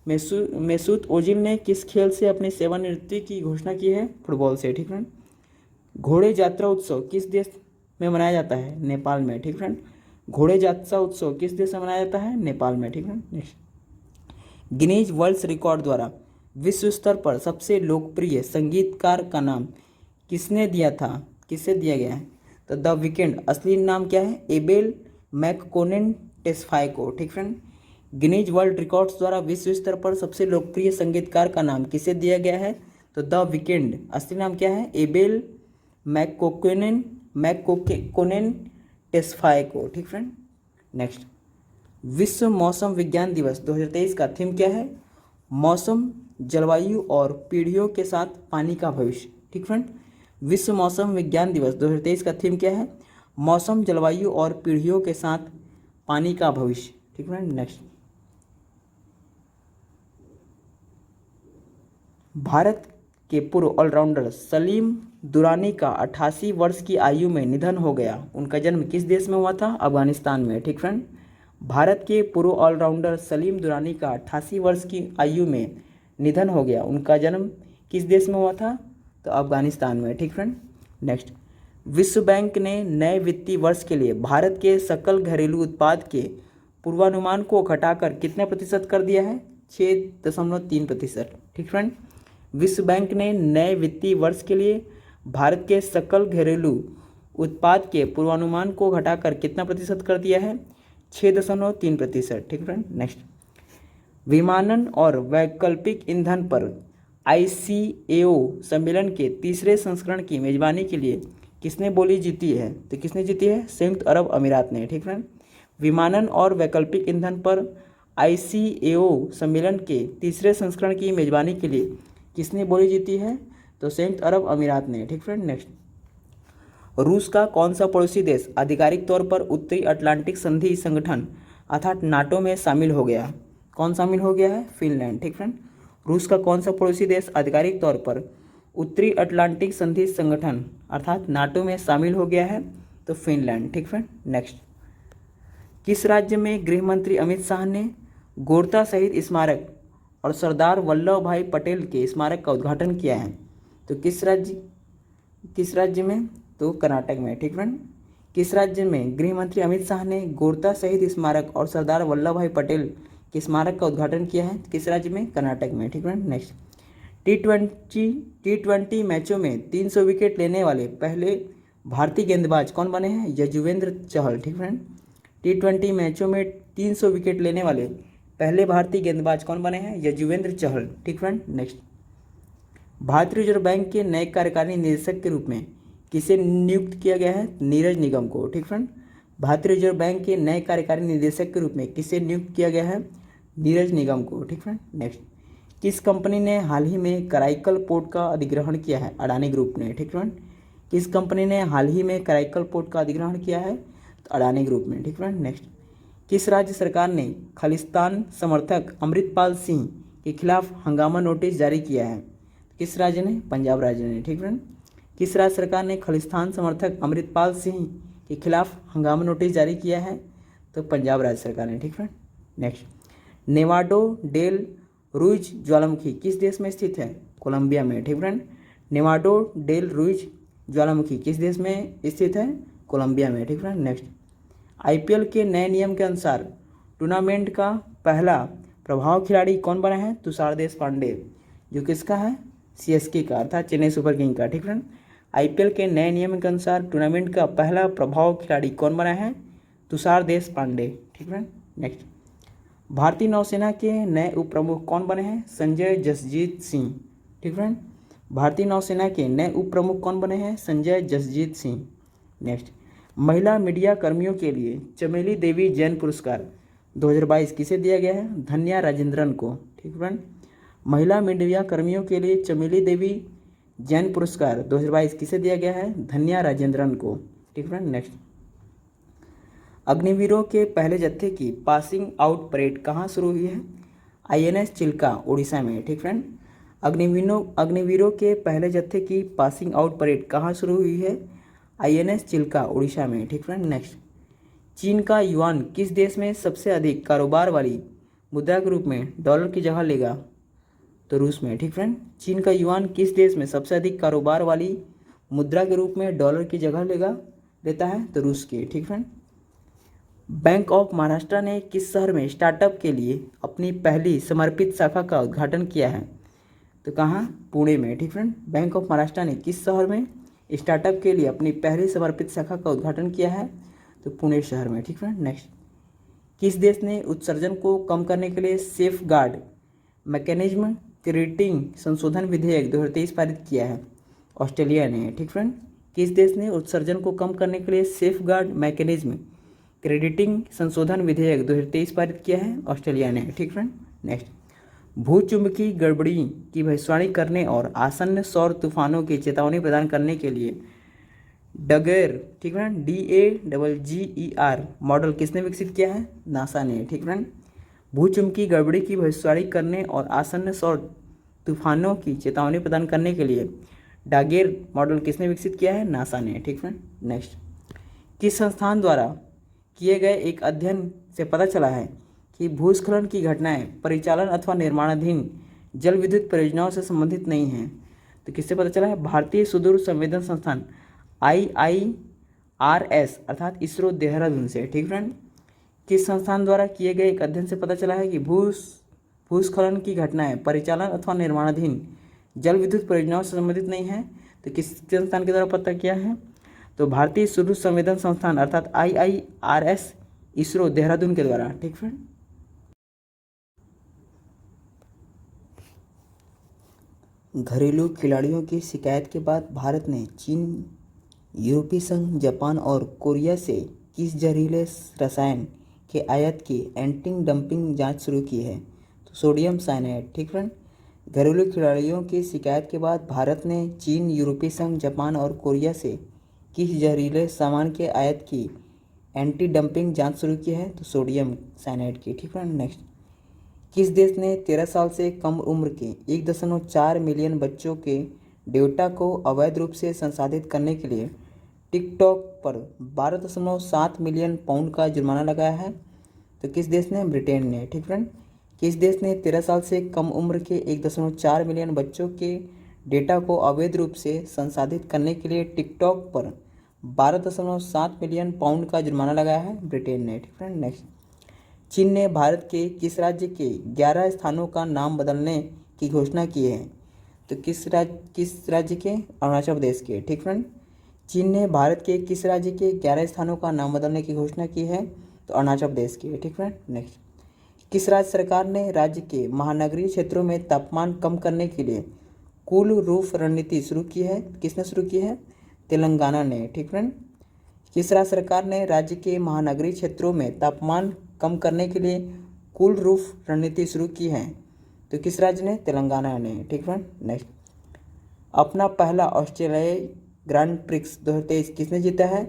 मेसूत ओजिल ने किस खेल से अपनी सेवानिवृत्ति की घोषणा की है? फुटबॉल से। ठीक फ्रेंड। घोड़े यात्रा उत्सव किस देश में मनाया जाता है? नेपाल में। ठीक फ्रेंड। घोड़े यात्रा उत्सव किस देश में मनाया जाता है? नेपाल में। ठीक friend. Next, Guinness world record द्वारा विश्व स्तर पर सबसे लोकप्रिय संगीतकार का नाम किसने दिया था? किससे दिया गया है? तो द वीकेंड। असली नाम क्या है? एबेल मैककोनेन टेस्फाय को। ठीक फ्रेंड। गिनीज वर्ल्ड रिकॉर्ड्स द्वारा विश्व स्तर पर सबसे लोकप्रिय संगीतकार का नाम किसे दिया गया है? तो द वीकेंड। असली नाम क्या है? एबेल मैककोनेन टेस्फाय को। ठीक फ्रेंड। नेक्स्ट, विश्व मौसम विज्ञान दिवस 2023 का थीम क्या है? मौसम, जलवायु और पीढ़ियों के साथ पानी का भविष्य। ठीक फ्रेंड। विश्व मौसम विज्ञान दिवस 2023 का थीम क्या है? मौसम, जलवायु और पीढ़ियों के साथ पानी का भविष्य। ठीक फ्रेंड। नेक्स्ट, भारत के पूर्व ऑलराउंडर सलीम दुरानी का 88 वर्ष की आयु में निधन हो गया। उनका जन्म किस देश में हुआ था? अफगानिस्तान में। ठीक फ्रेंड। भारत के पूर्व ऑलराउंडर सलीम दुरानी का 88 वर्ष की आयु में निधन हो गया। उनका जन्म किस देश में हुआ था? तो अफगानिस्तान में। ठीक फ्रेंड। नेक्स्ट, विश्व बैंक ने नए वित्तीय वर्ष के लिए भारत के सकल घरेलू उत्पाद के पूर्वानुमान को घटाकर कितने प्रतिशत कर दिया है? 6.3%। ठीक फ्रेंड। विश्व बैंक ने नए वित्तीय वर्ष के लिए भारत के सकल घरेलू उत्पाद के पूर्वानुमान को घटाकर कितना प्रतिशत कर दिया है? 6.3%। ठीक फ्रेंड। नेक्स्ट, विमानन और वैकल्पिक ईंधन पर ICAO सम्मेलन के तीसरे संस्करण की मेजबानी के लिए किसने बोली जीती है? तो किसने जीती है? संयुक्त अरब अमीरात ने। ठीक फ्रेंड। विमानन और वैकल्पिक ईंधन पर ICAO सम्मेलन के तीसरे संस्करण की मेजबानी के लिए किसने बोली जीती है? तो संयुक्त अरब अमीरात ने। ठीक फ्रेंड। नेक्स्ट, रूस का कौन सा पड़ोसी देश आधिकारिक तौर पर उत्तरी अटलांटिक संधि संगठन अर्थात नाटो में शामिल हो गया? कौन शामिल हो गया है? फिनलैंड। ठीक फ्रेंड। रूस का कौन सा पड़ोसी देश आधिकारिक तौर पर उत्तरी अटलांटिक संधि संगठन अर्थात नाटो में शामिल हो गया है? तो फिनलैंड। ठीक फ्रेंड। नेक्स्ट, किस राज्य में गृह मंत्री अमित शाह ने गोरता शहीद स्मारक और सरदार वल्लभ भाई पटेल के स्मारक का उद्घाटन किया है? तो किस राज्य में? तो कर्नाटक में। ठीक फ्रेंड। किस राज्य में गृह मंत्री अमित शाह ने गोरता शहीद स्मारक और सरदार वल्लभ भाई पटेल के स्मारक का उद्घाटन किया है? किस राज्य में? कर्नाटक में। ठीक फ्रेंड। नेक्स्ट, टी20 मैचों में 300 विकेट लेने वाले पहले भारतीय गेंदबाज कौन बने हैं? यजुवेंद्र चहल। ठीक फ्रेंड। टी20 मैचों में 300 विकेट लेने वाले पहले भारतीय गेंदबाज कौन बने हैं? यजुवेंद्र चहल। ठीक फ्रेंड। नेक्स्ट, भारतीय रिजर्व बैंक के नए कार्यकारी निदेशक के रूप में किसे नियुक्त किया गया है? नीरज निगम को। ठीक फ्रेंड। भारतीय रिजर्व बैंक के नए कार्यकारी निदेशक के रूप में किसे नियुक्त किया गया है? नीरज निगम को। ठीक फ्रेंड। नेक्स्ट, किस कंपनी ने हाल ही में कराईकल पोर्ट का अधिग्रहण किया है? अडानी ग्रुप ने। ठीक फ्रेंड। किस कंपनी ने हाल ही में कराईकल पोर्ट का अधिग्रहण किया है? तो अडानी ग्रुप ने। ठीक फ्रेंड। नेक्स्ट, किस राज्य सरकार ने खालिस्तान समर्थक अमृतपाल सिंह के खिलाफ हंगामा नोटिस जारी किया है? किस राज्य ने? पंजाब राज्य ने। ठीक फ्रेंड। किस राज्य सरकार ने खालिस्तान समर्थक अमृतपाल सिंह के खिलाफ हंगामा नोटिस जारी किया है? तो पंजाब राज्य सरकार ने। ठीक friend. Next, Nevado del Ruiz ज्वालामुखी किस देश में स्थित है? कोलंबिया में। ठीक फ्रेंड। नेवाडो डेल रुइज ज्वालामुखी किस देश में स्थित है? कोलंबिया में। ठीक फ्रेंड। नेक्स्ट, आईपीएल के नए नियम के अनुसार टूर्नामेंट का पहला प्रभाव खिलाड़ी कौन बना है? तुषार देशपांडे, जो किसका है? सीएसके का, अर्थात चेन्नई सुपर किंग का। ठीक फ्रेंड। आईपीएल के नए नियम के अनुसार टूर्नामेंट का पहला प्रभाव खिलाड़ी कौन बना है? तुषार देशपांडे। ठीक फ्रेंड। नेक्स्ट, भारतीय नौसेना के नए उप प्रमुख कौन बने हैं? संजय जसजीत सिंह। ठीक फ्रेंड। भारतीय नौसेना के नए उप प्रमुख कौन बने हैं? संजय जसजीत सिंह। नेक्स्ट, महिला मीडिया कर्मियों के लिए चमेली देवी जैन पुरस्कार 2022 किसे दिया गया है? धन्या राजेंद्रन को। ठीक फ्रेंड। महिला मीडिया कर्मियों के लिए चमेली देवी जैन पुरस्कार 2022 किसे दिया गया है? धन्या राजेंद्रन को। ठीक फ्रेंड। नेक्स्ट, अग्निवीरों के पहले जत्थे की पासिंग आउट परेड कहाँ शुरू हुई है? आईएनएस चिल्का, उड़ीसा में। ठीक फ्रेंड। अग्निवीरों के पहले जत्थे की पासिंग आउट परेड कहाँ शुरू हुई है? आईएनएस चिल्का, उड़ीसा में। ठीक फ्रेंड। नेक्स्ट, चीन का युआन किस देश में सबसे अधिक कारोबार वाली मुद्रा के रूप में डॉलर की जगह लेगा? तो रूस में। ठीक फ्रेंड। चीन का युआन किस देश में सबसे अधिक कारोबार वाली मुद्रा के रूप में डॉलर की जगह लेता है? तो रूस के। ठीक फ्रेंड। बैंक ऑफ महाराष्ट्र ने किस शहर में स्टार्टअप के लिए अपनी पहली समर्पित शाखा का उद्घाटन किया है? तो कहाँ? पुणे में। ठीक फ्रेंड। बैंक ऑफ महाराष्ट्र ने किस शहर में स्टार्टअप के लिए अपनी पहली समर्पित शाखा का उद्घाटन किया है? तो पुणे शहर में। ठीक फ्रेंड। नेक्स्ट, किस देश ने उत्सर्जन को कम करने के लिए सेफ गार्ड मैकेनिज्म क्रेडिटिंग संशोधन विधेयक 2023 पारित किया है? ऑस्ट्रेलिया ने। ठीक फ्रेंड। किस देश ने उत्सर्जन को कम करने के लिए सेफ गार्ड मैकेनिज्म क्रेडिटिंग संशोधन विधेयक 2023 पारित किया है? ऑस्ट्रेलिया ने। ठीक फ्रेंड। नेक्स्ट, भूचुंबकीय गड़बड़ी की भविष्यवाणी करने और आसन्न सौर तूफानों की चेतावनी प्रदान करने के लिए डगेर, ठीक फ्रेंड, DAGGER मॉडल किसने विकसित किया है? नासा ने। ठीक फ्रेंड। भूचुंबकीय गड़बड़ी की भविष्यवाणी करने और आसन्न सौर तूफानों की चेतावनी प्रदान करने के लिए डागेर मॉडल किसने विकसित किया है? नासा ने। ठीक फ्रेंड। नेक्स्ट, किस संस्थान द्वारा किए गए एक अध्ययन से पता चला है कि भूस्खलन की घटनाएं परिचालन अथवा निर्माणाधीन जल विद्युत परियोजनाओं से संबंधित नहीं हैं? तो किससे पता चला है? भारतीय सुदूर संवेदन संस्थान IIRS अर्थात इसरो देहरादून से। ठीक फ्रेंड। किस संस्थान द्वारा किए गए एक अध्ययन से पता चला है कि भूस्खलन की घटनाएं परिचालन अथवा निर्माणाधीन जल विद्युत परियोजनाओं से संबंधित नहीं है? तो किस संस्थान के द्वारा पता किया है? तो भारतीय सुदूर संवेदन संस्थान अर्थात IIRS इसरो देहरादून के द्वारा। ठीक फ्रेंड। घरेलू खिलाड़ियों की शिकायत के बाद भारत ने चीन, यूरोपीय संघ, जापान और कोरिया से किस जहरीले रसायन के आयात की एंटी डंपिंग जांच शुरू की है? तो सोडियम साइनाइड। ठीक फ्रेंड। घरेलू खिलाड़ियों की शिकायत के बाद भारत ने चीन, यूरोपीय संघ, जापान और कोरिया से किस जहरीले सामान के आयात की एंटी डंपिंग जांच शुरू की है? तो सोडियम साइनाइड की। ठीक फ्रेंड। नेक्स्ट, किस देश ने 13 साल से कम उम्र के 1.4 मिलियन बच्चों के डेटा को अवैध रूप से संसाधित करने के लिए टिकटॉक पर 12.7 मिलियन पाउंड का जुर्माना लगाया है? तो किस देश ने? ब्रिटेन ने। ठीक फ्रेंड। किस देश ने 13 साल से कम उम्र के 1.4 मिलियन बच्चों के डेटा को अवैध रूप से संसाधित करने के लिए टिकटॉक पर 12.7 मिलियन पाउंड का जुर्माना लगाया है? ब्रिटेन ने। ठीक फ्रेंड। नेक्स्ट, चीन ने भारत के किस राज्य के 11 स्थानों का नाम बदलने की घोषणा की है? तो किस राज्य के? अरुणाचल प्रदेश के। ठीक फ्रेंड। चीन ने भारत के किस राज्य के 11 स्थानों का नाम बदलने की घोषणा की है? तो अरुणाचल प्रदेश के। ठीक फ्रेंड। नेक्स्ट, किस राज्य सरकार ने राज्य के महानगरीय क्षेत्रों में तापमान कम करने के लिए कूल रूफ रणनीति शुरू की है? किसने शुरू की है? तेलंगाना ने। ठीक फ्रेंड। किस राज्य सरकार ने राज्य के महानगरीय क्षेत्रों में तापमान कम करने के लिए कूल रूफ रणनीति शुरू की है? तो किस राज्य ने? तेलंगाना ने। ठीक फ्रेंड। नेक्स्ट, अपना पहला ऑस्ट्रेलियाई ग्रांड प्रिक्स 2023 किसने जीता है?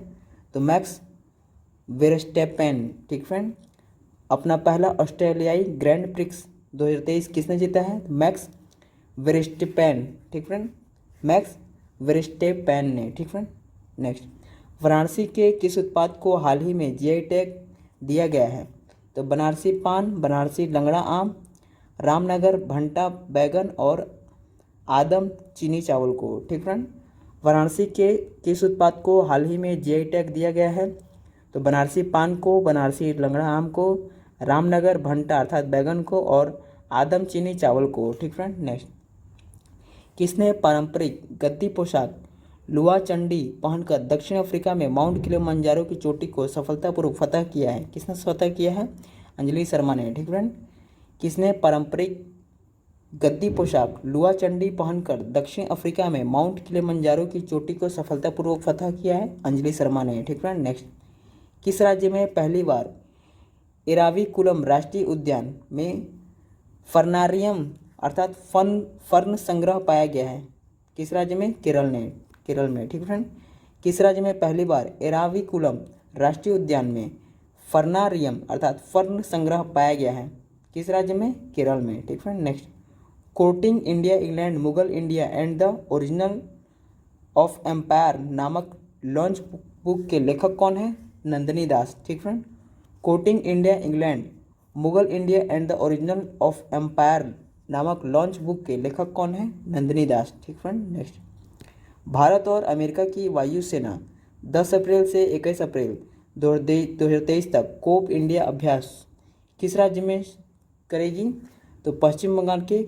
तो मैक्स वेरस्टेपेन। ठीक फ्रेंड। अपना पहला ऑस्ट्रेलियाई ग्रैंड प्रिक्स 2023 किसने जीता है? मैक्स वेरस्टेपेन। ठीक फ्रेंड। मैक्स वेरस्टेपेन ने। ठीक फ्रेंड। नेक्स्ट, वाराणसी के किस उत्पाद को हाल ही में जीआई टैग दिया गया है? तो बनारसी पान, बनारसी लंगड़ा आम, रामनगर भंटा बैगन और आदम चीनी चावल को। ठीक फ्रेंड। वाराणसी के किस उत्पाद को हाल ही में जीआई टैग दिया गया है? तो बनारसी पान को, बनारसी लंगड़ा आम को, रामनगर भंटा अर्थात बैगन को और आदम चीनी चावल को। ठीक फ्रेंड। नेक्स्ट, किसने पारंपरिक गद्दी पोशाक लुआ चंडी पहनकर दक्षिण अफ्रीका में माउंट किलिमंजारो की चोटी को सफलतापूर्वक फतह किया है? किसने फतह किया है? अंजलि शर्मा ने। ठीक फ्रेंड। किसने पारंपरिक गद्दी पोशाक लुआ चंडी पहनकर दक्षिण अफ्रीका में माउंट किलिमंजारो की चोटी को सफलतापूर्वक फतह किया है? अंजलि शर्मा ने। ठीक फ्रेंड। नेक्स्ट, किस राज्य में पहली बार एराविकुलम राष्ट्रीय उद्यान में फर्नारियम अर्थात फर्न संग्रह पाया गया है? किस राज्य में? केरल में। ठीक फ्रेंड। किस राज्य में पहली बार एराविकुलम राष्ट्रीय उद्यान में फर्नारियम अर्थात फर्न संग्रह पाया गया है? किस राज्य में? केरल में। ठीक friend. Next, courting India England Mughal India and the original of empire नामक लॉन्च बुक के लेखक कौन है? नंदिनी दास। ठीक friend. Courting India England Mughal India and the original of empire नामक लॉन्च बुक के लेखक कौन है? नंदिनी दास। ठीक फ्रेंड। नेक्स्ट, भारत और अमेरिका की वायुसेना 10 अप्रैल से 21 अप्रैल 2023 तक कोप इंडिया अभ्यास किस राज्य में करेगी? तो पश्चिम बंगाल के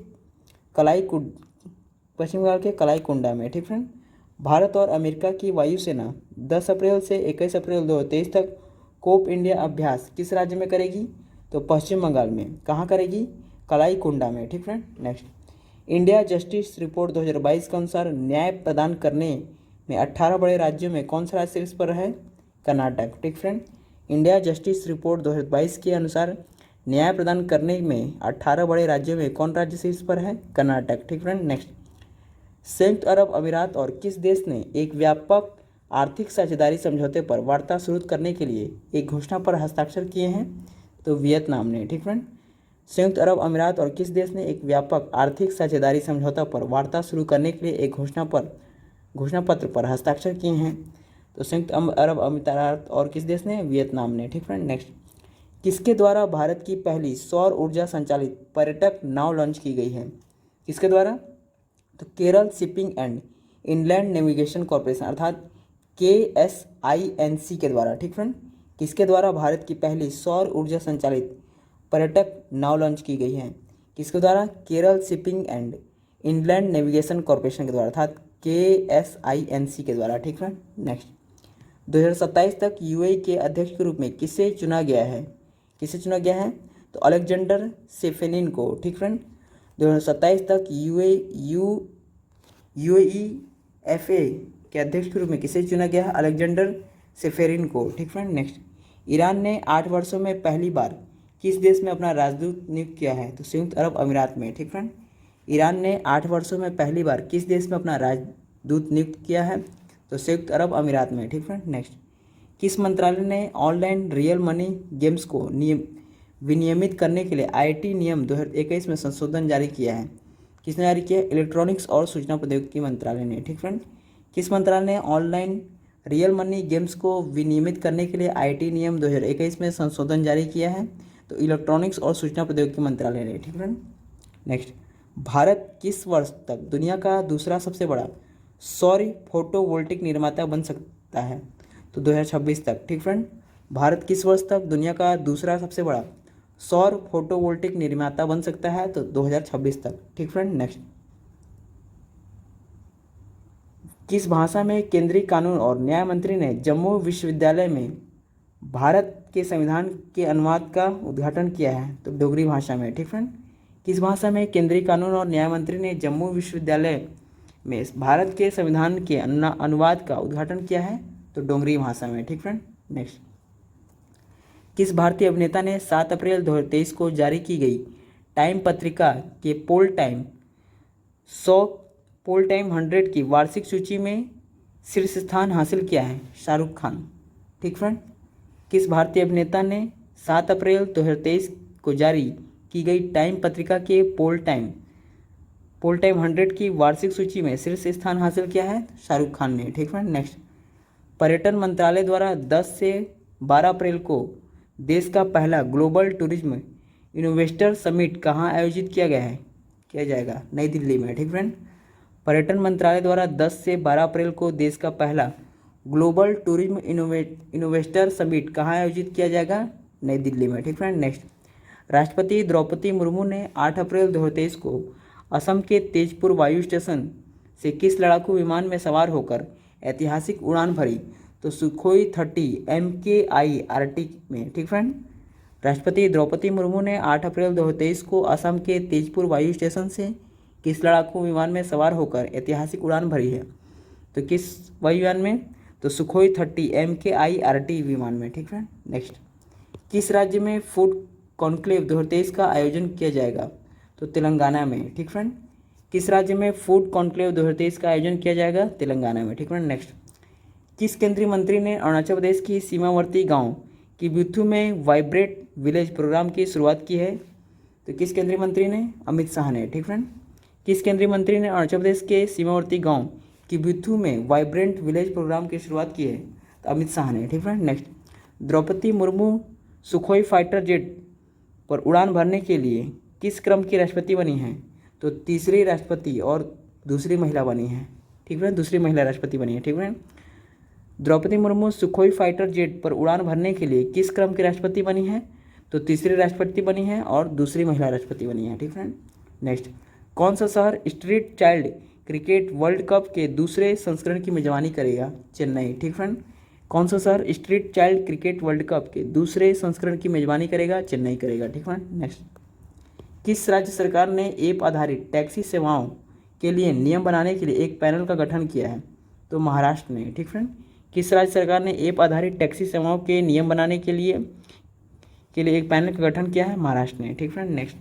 कलाईकुंडा में। ठीक फ्रेंड। भारत और अमेरिका की वायुसेना 10 अप्रैल से 21 अप्रैल 2023 तक कोप इंडिया अभ्यास किस राज्य में करेगी? तो पश्चिम बंगाल में। कहाँ करेगी? कलाईकुंडा में। ठीक friend. Next, India justice report 2022 के अनुसार न्याय प्रदान करने में 18 बड़े राज्यों में कौन सा राज्य शीर्ष पर है? कर्नाटक। ठीक फ्रेंड। इंडिया जस्टिस रिपोर्ट 2022 के अनुसार न्याय प्रदान करने में 18 बड़े राज्यों में कौन राज्य शीर्ष पर है? कर्नाटक। ठीक फ्रेंड। नेक्स्ट, संयुक्त अरब अमीरात और किस देश ने एक व्यापक आर्थिक साझेदारी समझौते पर वार्ता शुरू करने के लिए एक घोषणा पर हस्ताक्षर किए हैं? तो वियतनाम ने। ठीक फ्रेंड। संयुक्त अरब अमीरात और किस देश ने एक व्यापक आर्थिक साझेदारी समझौता पर वार्ता शुरू करने के लिए एक घोषणा पत्र पर हस्ताक्षर किए हैं? तो संयुक्त अरब अमीरात और किस देश ने? वियतनाम ने। ठीक फ्रेंड। नेक्स्ट, किसके द्वारा भारत की पहली सौर ऊर्जा संचालित पर्यटक नाव लॉन्च की गई है? किसके द्वारा? तो Kerala shipping and inland navigation corporation अर्थात KSINC के द्वारा। ठीक फ्रेंड। किसके द्वारा भारत की पहली सौर ऊर्जा संचालित पर्यटक नाव लॉन्च की गई है? किसके द्वारा? Kerala shipping and inland navigation corporation के द्वारा अर्थात KSINC के द्वारा। ठीक फ्रेंड। नेक्स्ट, 2027 तक UAE के अध्यक्ष के रूप में किसे चुना गया है? किसे चुना गया है? तो अलेक्जेंडर सेफेलिन को। ठीक फ्रेंड। 2027 तक UAEFA के अध्यक्ष के रूप में किसे चुना गया है? अलेक्जेंडर सेफेरिन को। ठीक फ्रेंड। नेक्स्ट, ईरान ने 8 वर्षों में पहली बार किस देश में अपना राजदूत नियुक्त किया है? तो संयुक्त अरब अमीरात में। ठीक फ्रेंड। ईरान ने 8 वर्षों में पहली बार किस देश में अपना राजदूत नियुक्त किया है? तो संयुक्त अरब अमीरात में। ठीक फ्रेंड। नेक्स्ट, किस मंत्रालय ने ऑनलाइन रियल मनी गेम्स को विनियमित करने के लिए IT नियम 2021 में संशोधन जारी किया है? किसने जारी किया? इलेक्ट्रॉनिक्स और सूचना प्रौद्योगिकी मंत्रालय ने। ठीक फ्रेंड। किस मंत्रालय ने ऑनलाइन रियल मनी गेम्स को विनियमित करने के लिए आईटी नियम 2021 में संशोधन जारी किया है। तो इलेक्ट्रॉनिक्स और सूचना प्रौद्योगिकी मंत्रालय ने, ठीक फ्रेंड। नेक्स्ट, भारत किस वर्ष तक दुनिया का दूसरा सबसे बड़ा सौर फोटोवोल्टिक निर्माता बन सकता है? तो 2026 तक, ठीक फ्रेंड। भारत किस वर्ष तक दुनिया का दूसरा सबसे बड़ा सौर फोटोवोल्टिक निर्माता बन सकता है? तो 2026 तक, ठीक फ्रेंड। नेक्स्ट, किस भाषा में केंद्रीय कानून और न्याय मंत्री ने जम्मू विश्वविद्यालय में भारत के संविधान के अनुवाद का उद्घाटन किया है? तो डोगरी भाषा में, ठीक फ्रेंड। किस भाषा में केंद्रीय कानून और न्याय मंत्री ने जम्मू विश्वविद्यालय में भारत के संविधान के अनुवाद का उद्घाटन किया है? तो डोगरी भाषा में, ठीक फ्रेंड। नेक्स्ट, किस भारतीय अभिनेता ने 7 अप्रैल 2023 को जारी की गई टाइम पत्रिका के पोल टाइम 100 की वार्षिक सूची में शीर्ष स्थान हासिल किया है? शाहरुख खान, ठीक फ्रेंड। किस भारतीय अभिनेता ने 7 अप्रैल 2023 को जारी की गई टाइम पत्रिका के पोल टाइम 100 की वार्षिक सूची में शीर्ष स्थान हासिल किया है? शाहरुख खान ने, ठीक फ्रेंड। नेक्स्ट, पर्यटन मंत्रालय द्वारा 10 से 12 अप्रैल को देश का पहला ग्लोबल टूरिज्म इन्वेस्टर समिट कहाँ आयोजित किया जाएगा? नई दिल्ली में, ठीक फ्रेंड। पर्यटन मंत्रालय द्वारा 10 से 12 अप्रैल को देश का पहला ग्लोबल टूरिज्म इन्वेस्टर समिट कहाँ आयोजित किया जाएगा? नई दिल्ली में, ठीक फ्रेंड। नेक्स्ट, राष्ट्रपति द्रौपदी मुर्मू ने 8 अप्रैल 2023 को असम के तेजपुर वायु स्टेशन से किस लड़ाकू विमान में सवार होकर ऐतिहासिक उड़ान भरी? तो सुखोई 30 MKI RT में, ठीक फ्रेंड। राष्ट्रपति द्रौपदी मुर्मू ने 8 अप्रैल 2023 को असम के तेजपुर वायु स्टेशन से किस लड़ाकू विमान में सवार होकर ऐतिहासिक उड़ान भरी है? तो किस वायुयान में? तो सुखोई 30 MKI RT विमान में, ठीक फ्रेंड। नेक्स्ट, किस राज्य में फूड कॉन्क्लेव 2023 का आयोजन किया जाएगा? तो तेलंगाना में, ठीक फ्रेंड। किस राज्य में फूड कॉन्क्लेव 2023 का आयोजन किया जाएगा? तेलंगाना में, ठीक फ्रेंड। नेक्स्ट, किस केंद्रीय मंत्री ने अरुणाचल प्रदेश की सीमावर्ती गांव की बिथू में वाइब्रेंट विलेज प्रोग्राम की शुरुआत की है? तो किस केंद्रीय मंत्री ने? अमित शाह ने, ठीक फ्रेंड। किस केंद्रीय मंत्री ने अरुणाचल प्रदेश के सीमावर्ती गांव की बिथू में वाइब्रेंट विलेज प्रोग्राम की शुरुआत की है? तो अमित शाह ने, ठीक friend. Next, Draupadi Murmu Sukhoi fighter jet पर उड़ान भरने के लिए किस क्रम की राष्ट्रपति बनी है? तो तीसरी राष्ट्रपति और दूसरी महिला बनी है, ठीक है। दूसरी महिला राष्ट्रपति बनी है, ठीक है। Draupadi Murmu Sukhoi fighter jet पर उड़ान भरने के लिए किस क्रम की राष्ट्रपति बनी है? तो तीसरी राष्ट्रपति बनी है और दूसरी महिला राष्ट्रपति बनी है, ठीक है। नेक्स्ट, कौन सा शहर street child cricket world cup के दूसरे संस्करण की मेजबानी करेगा? चेन्नई, ठीक फ्रेंड। कौन सा शहर street child cricket world cup के दूसरे संस्करण की मेजबानी करेगा? चेन्नई करेगा, ठीक फ्रेंड। नेक्स्ट, किस राज्य सरकार ने ऐप आधारित टैक्सी सेवाओं के लिए नियम बनाने के लिए एक पैनल का गठन किया है? तो महाराष्ट्र ने, ठीक फ्रेंड। किस राज्य सरकार ने ऐप आधारित टैक्सी सेवाओं के नियम बनाने के लिए एक पैनल का गठन किया है? महाराष्ट्र ने, ठीक फ्रेंड। नेक्स्ट,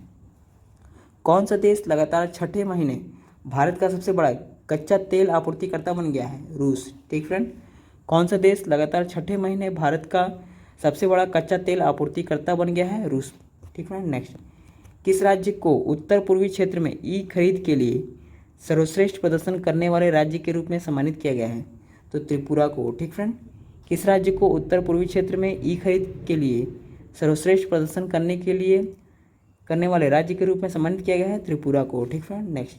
कौन सा देश लगातार छठे महीने भारत का सबसे बड़ा कच्चा तेल आपूर्तिकर्ता बन गया है? रूस, ठीक फ्रेंड। कौन सा देश लगातार छठे महीने भारत का सबसे बड़ा कच्चा तेल आपूर्तिकर्ता बन गया है? रूस, ठीक फ्रेंड। नेक्स्ट, किस राज्य को उत्तर पूर्वी क्षेत्र में ई खरीद के लिए सर्वश्रेष्ठ प्रदर्शन करने वाले राज्य के रूप में सम्मानित किया गया है? तो त्रिपुरा को, ठीक फ्रेंड। किस राज्य को उत्तर पूर्वी क्षेत्र में ई खरीद के लिए सर्वश्रेष्ठ प्रदर्शन करने वाले राज्य के रूप में सम्मानित किया गया है? त्रिपुरा को, ठीक फ्रेंड। नेक्स्ट,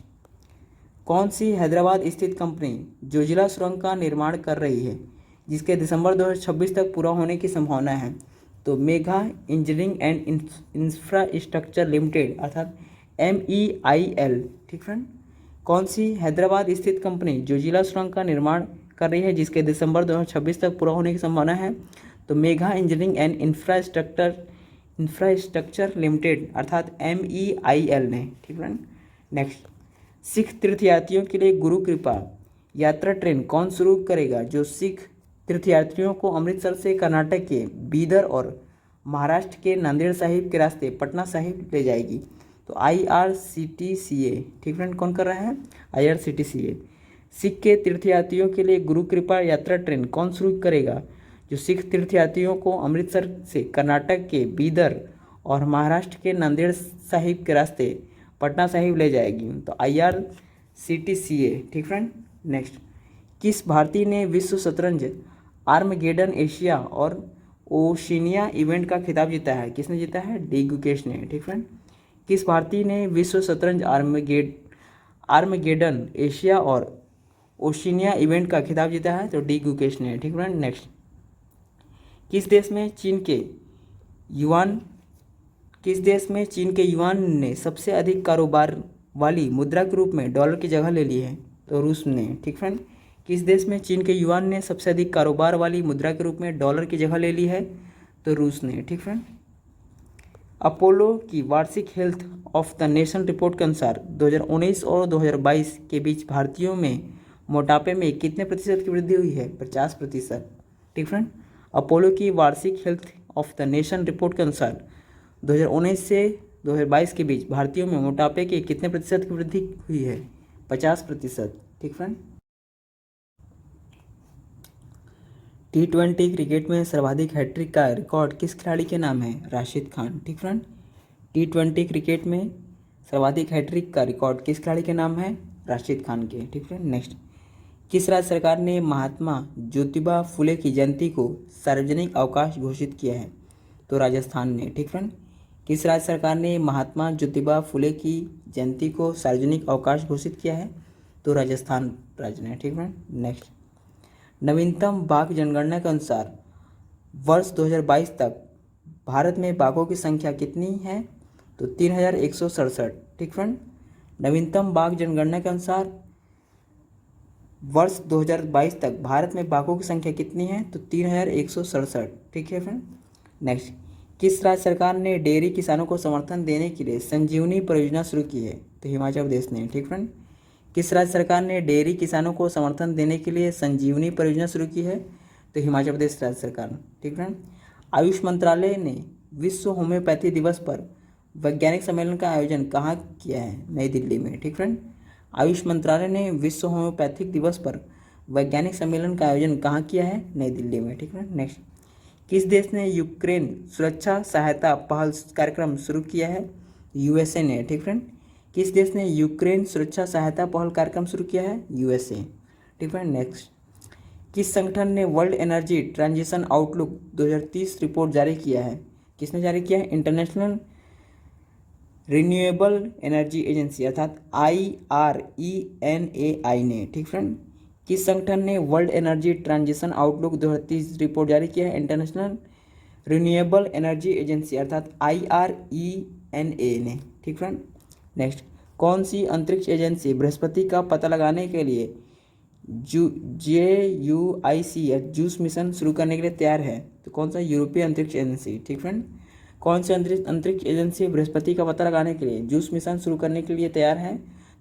कौन सी हैदराबाद स्थित कंपनी जोजिला सुरंग का निर्माण कर रही है जिसके दिसंबर 2026 तक पूरा होने की संभावना है? तो Megha engineering and infrastructure limited अर्थात MEIL, ठीक फ्रेंड। कौन सी हैदराबाद स्थित कंपनी जोजिला सुरंग का निर्माण कर रही है जिसके दिसंबर 2026 तक पूरा होने की संभावना है? तो Megha engineering and infrastructure limited अर्थात MEIL ने, ठीक फ्रेंड। नेक्स्ट, सिख तीर्थयात्रियों के लिए गुरु कृपा यात्रा ट्रेन कौन शुरू करेगा जो सिख तीर्थयात्रियों को अमृतसर से कर्नाटक के बीदर और महाराष्ट्र के नांदेड़ साहिब के रास्ते पटना साहिब ले जाएगी? तो IRCTCA, ठीक फ्रेंड। कौन कर रहा है? IRCTCA। सिख के तीर्थयात्रियों के लिए गुरु कृपा यात्रा ट्रेन कौन शुरू करेगा जो सिख तीर्थयात्रियों को अमृतसर से कर्नाटक के बीदर और महाराष्ट्र के नांदेड़ साहिब के रास्ते पटना साहिब ले जाएगी? तो IRCTCA, ठीक फ्रेंड। नेक्स्ट, किस भारतीय ने विश्व शतरंज आर्मगेडन एशिया और ओशिनिया इवेंट का खिताब जीता है? किसने जीता है? डी गुकेश ने। ठीक फ्रेंड। किस भारतीय ने विश्व शतरंज आर्मगेडन एशिया और ओशिनिया इवेंट का खिताब जीता है? तो डी गुकेश ने। ठीक फ्रेंड। नेक्स्ट, किस देश में चीन के युआन ने सबसे अधिक कारोबार वाली मुद्रा के रूप में डॉलर की जगह ले ली है? तो रूस ने। ठीक फ्रेंड। किस देश में चीन के युआन ने सबसे अधिक कारोबार वाली मुद्रा के रूप में डॉलर की जगह ले ली है? तो रूस ने। ठीक फ्रेंड। अपोलो की वार्षिक health of the nation report के अनुसार 2019 और 2022 के बीच भारतीयों में मोटापे में कितने प्रतिशत की वृद्धि हुई है? 50%। ठीक फ्रेंड। अपोलो की वार्षिक health of the nation report के अनुसार 2019 से 2022 के बीच भारतीयों में मोटापे के कितने प्रतिशत की वृद्धि हुई है? 50%। ठीक फ्रेंड। T20 क्रिकेट में सर्वाधिक हैट्रिक का रिकॉर्ड किस खिलाड़ी के नाम है? राशिद खान। ठीक फ्रेंड। T20 क्रिकेट में सर्वाधिक हैट्रिक का रिकॉर्ड किस खिलाड़ी के नाम है? राशिद खान के। ठीक फ्रेंड। नेक्स्ट, किस राज्य सरकार ने महात्मा ज्योतिबा फुले की जयंती को सार्वजनिक अवकाश घोषित किया है? तो राजस्थान ने। ठीक फ्रेंड। किस राज्य सरकार ने महात्मा ज्योतिबा फुले की जयंती को सार्वजनिक अवकाश घोषित किया है? तो राजस्थान राज्य ने। ठीक फ्रेंड। नेक्स्ट, नवीनतम बाघ जनगणना के अनुसार वर्ष 2022 तक भारत में बाघों की संख्या कितनी है? तो 3167। ठीक फ्रेंड। नवीनतम बाघ जनगणना के अनुसार वर्ष 2022 तक भारत में बाघों की संख्या कितनी है? तो 3167। ठीक है फ्रेंड। नेक्स्ट, किस राज्य सरकार ने डेयरी किसानों को समर्थन देने के लिए संजीवनी परियोजना शुरू की है? तो हिमाचल प्रदेश ने। ठीक फ्रेंड। किस राज्य सरकार ने डेयरी किसानों को समर्थन देने के लिए संजीवनी परियोजना शुरू की है? तो हिमाचल प्रदेश राज्य सरकार। ठीक फ्रेंड। आयुष मंत्रालय ने विश्व होम्योपैथी दिवस पर वैज्ञानिक सम्मेलन का आयोजन कहाँ किया है? नई दिल्ली में। ठीक फ्रेंड। आयुष मंत्रालय ने विश्व होम्योपैथिक दिवस पर वैज्ञानिक सम्मेलन का आयोजन कहाँ किया है? नई दिल्ली में। ठीक है। नेक्स्ट, किस देश ने यूक्रेन सुरक्षा सहायता पहल कार्यक्रम शुरू किया है? यूएसए ने। ठीक फ्रेंड। किस देश ने यूक्रेन सुरक्षा सहायता पहल कार्यक्रम शुरू किया है? यूएसए। ठीक फ्रेंड। नेक्स्ट, किस संगठन ने world energy transition outlook 2030 report जारी किया है? किसने जारी किया है? इंटरनेशनल रिन्यूएबल एनर्जी एजेंसी अर्थात IRENAI ने। ठीक फ्रेंड। किस संगठन ने world energy transition outlook 2030 report जारी किया है? इंटरनेशनल रिन्यूएबल एनर्जी एजेंसी अर्थात IRENA ने। ठीक फ्रेंड। नेक्स्ट, कौन सी अंतरिक्ष एजेंसी बृहस्पति का पता लगाने के लिए JUIC जूस मिशन शुरू करने के लिए तैयार है? तो कौन सा? यूरोपीय अंतरिक्ष एजेंसी। ठीक फ्रेंड। कौन सी अंतरिक्ष एजेंसी बृहस्पति का पता लगाने के लिए जूस मिशन शुरू करने के लिए तैयार है?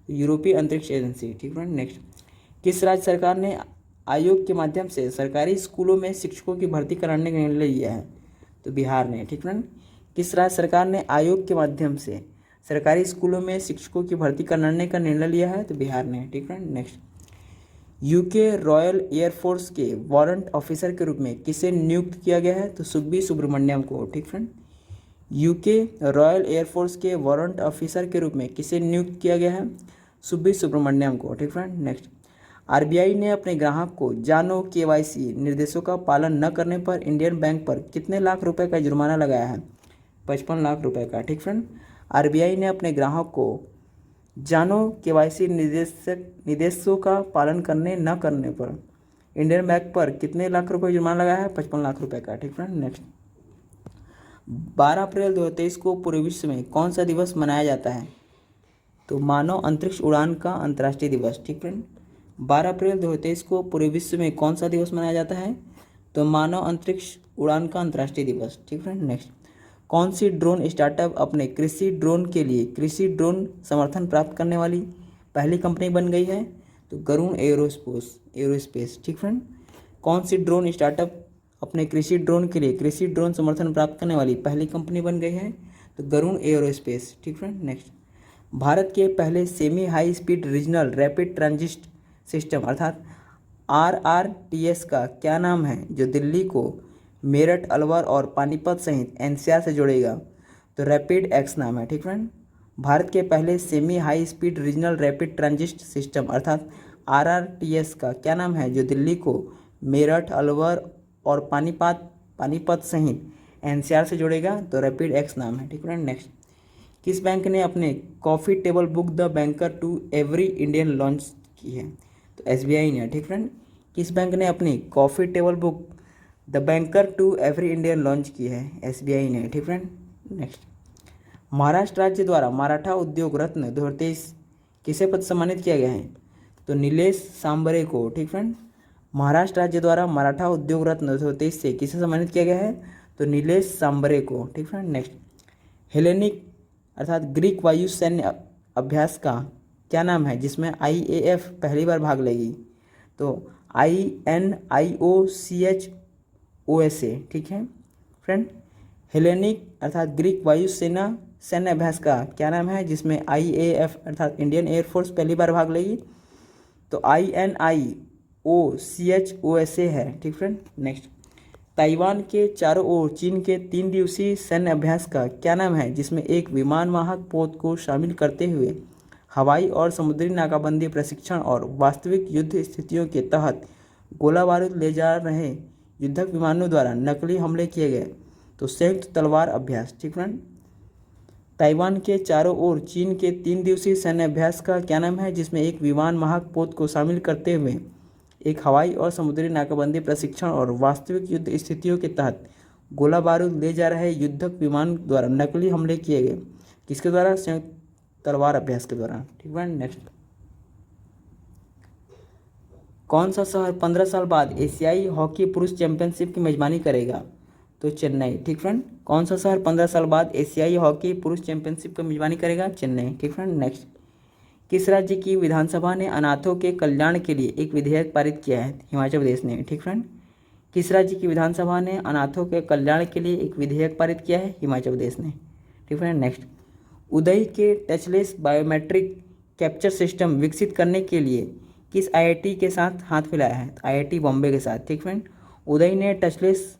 यूरोपीय अंतरिक्ष एजेंसी। ठीक फ्रेंड। नेक्स्ट, किस राज्य सरकार ने आयोग के माध्यम से सरकारी स्कूलों में शिक्षकों की भर्ती कराने का निर्णय लिया है? तो बिहार ने। ठीक फ्रेंड। किस राज्य सरकार ने आयोग के माध्यम से सरकारी स्कूलों में शिक्षकों की भर्ती कराने का निर्णय लिया है? तो बिहार ने। ठीक friend. Next, UK royal air force के वारंट ऑफिसर के रूप में किसे नियुक्त किया गया है? तो सुब्बी सुब्रमण्यम को। ठीक फ्रेंड। यूके रॉयल एयरफोर्स के वारंट ऑफिसर के रूप में किसे नियुक्त किया गया है? सुब्बी सुब्रमण्यम को। ठीक फ्रेंड। नेक्स्ट, RBI ने अपने ग्राहक को जानो KYC निर्देशों का पालन न करने पर इंडियन बैंक पर कितने लाख रुपए का जुर्माना लगाया है? 55 लाख रुपए का। ठीक फ्रेंड। RBI ने अपने ग्राहक को जानो KYC निर्देशों का पालन न करने पर इंडियन बैंक पर कितने लाख रुपए जुर्माना लगाया है? 55 लाख रुपए का। ठीक फ्रेंड। नेक्स्ट, 12 अप्रैल 2023 को पूरे विश्व में कौन सा दिवस मनाया जाता है? तो मानव अंतरिक्ष उड़ान का अंतर्राष्ट्रीय दिवस। ठीक फ्रेंड। 12 अप्रैल 2023 को पूरे विश्व में कौन सा दिवस मनाया जाता है? तो मानव अंतरिक्ष उड़ान का अंतर्राष्ट्रीय दिवस। ठीक फ्रेंड। नेक्स्ट, कौन सी ड्रोन स्टार्टअप अपने कृषि ड्रोन के लिए कृषि ड्रोन समर्थन प्राप्त करने वाली पहली कंपनी बन गई है? तो गरुड़ एरोस्पेस। ठीक फ्रेंड। कौन सी ड्रोन स्टार्टअप अपने कृषि ड्रोन के लिए कृषि ड्रोन समर्थन प्राप्त करने वाली पहली कंपनी बन गई है? तो गरुड़ एरोस्पेस। ठीक फ्रेंड। नेक्स्ट, भारत के पहले semi high speed regional rapid transit system अर्थात RRTS का क्या नाम है जो दिल्ली को मेरठ, अलवर और पानीपत सहित NCR से जोड़ेगा? तो रैपिड एक्स नाम है। ठीक फ्रेंड। भारत के पहले semi high speed regional rapid transit system अर्थात RRTS का क्या नाम है जो दिल्ली को मेरठ, अलवर और पानीपत सहित एनसीआर से जोड़ेगा तो रैपिड एक्स नाम है। ठीक फ्रेंड। नेक्स्ट, किस बैंक ने अपने coffee table book the banker to every Indian launch की है? तो एसबीआई ने। ठीक फ्रेंड। किस बैंक ने अपनी coffee table book the banker to every Indian launch की है? एसबीआई ने। ठीक फ्रेंड। नेक्स्ट, महाराष्ट्र राज्य द्वारा मराठा उद्योग रत्न 2023 किसे पद सम्मानित किया गया है? तो नीलेश सांबरे को। ठीक फ्रेंड। महाराष्ट्र राज्य द्वारा मराठा उद्योग रत्न 2023 से किसे सम्मानित किया गया है? तो नीलेश सांबरे को। ठीक फ्रेंड। नेक्स्ट, हेलेनिक अर्थात ग्रीक वायु सैन्य अभ्यास का क्या नाम है जिसमें IAF पहली बार भाग लेगी? तो INIOCHOSA। ठीक है फ्रेंड। हेलेनिक अर्थात ग्रीक वायु सेना सैन्य अभ्यास का क्या नाम है जिसमें IAF अर्थात इंडियन एयरफोर्स पहली बार भाग लेगी? तो INIOCHOSA है। ठीक फ्रेंड। नेक्स्ट, ताइवान के चारों ओर चीन के 3 दिवसीय सैन्य अभ्यास का क्या नाम है जिसमें एक विमान वाहक पोत को शामिल करते हुए हवाई और समुद्री नाकाबंदी प्रशिक्षण और वास्तविक युद्ध स्थितियों के तहत गोला बारूद ले जा रहे युद्धक विमानों द्वारा नकली हमले किए गए? तो संयुक्त तलवार अभ्यास। ठीक फ्रेंड। ताइवान के चारों ओर चीन के 3 दिवसीय सैन्य अभ्यास का क्या नाम है जिसमें एक विमान वाहक पोत को शामिल करते हुए एक हवाई और समुद्री नाकाबंदी प्रशिक्षण और वास्तविक युद्ध स्थितियों के तहत गोला बारूद ले जा रहे युद्धक विमान द्वारा नकली हमले किए गए? किसके द्वारा? संयुक्त तलवार अभ्यास के द्वारा। ठीक है। नेक्स्ट, कौन सा शहर 15 साल बाद एशियाई हॉकी पुरुष चैंपियनशिप की मेजबानी करेगा? तो चेन्नई। ठीक फ्रेंड। कौन सा शहर 15 साल बाद एशियाई हॉकी पुरुष चैंपियनशिप की मेजबानी करेगा? चेन्नई। ठीक फ्रेंड। नेक्स्ट, किस राज्य की विधानसभा ने अनाथों के कल्याण के लिए एक विधेयक पारित किया है? हिमाचल प्रदेश ने। ठीक फ्रेंड। किस राज्य की विधानसभा ने अनाथों के कल्याण के लिए एक विधेयक पारित किया है? हिमाचल प्रदेश ने। ठीक फ्रेंड। नेक्स्ट, उदय के टचलेस बायोमेट्रिक कैप्चर सिस्टम विकसित करने के लिए किस IIT के साथ हाथ मिलाया है? IIT बॉम्बे के साथ। ठीक फ्रेंड। उदय ने टचलेस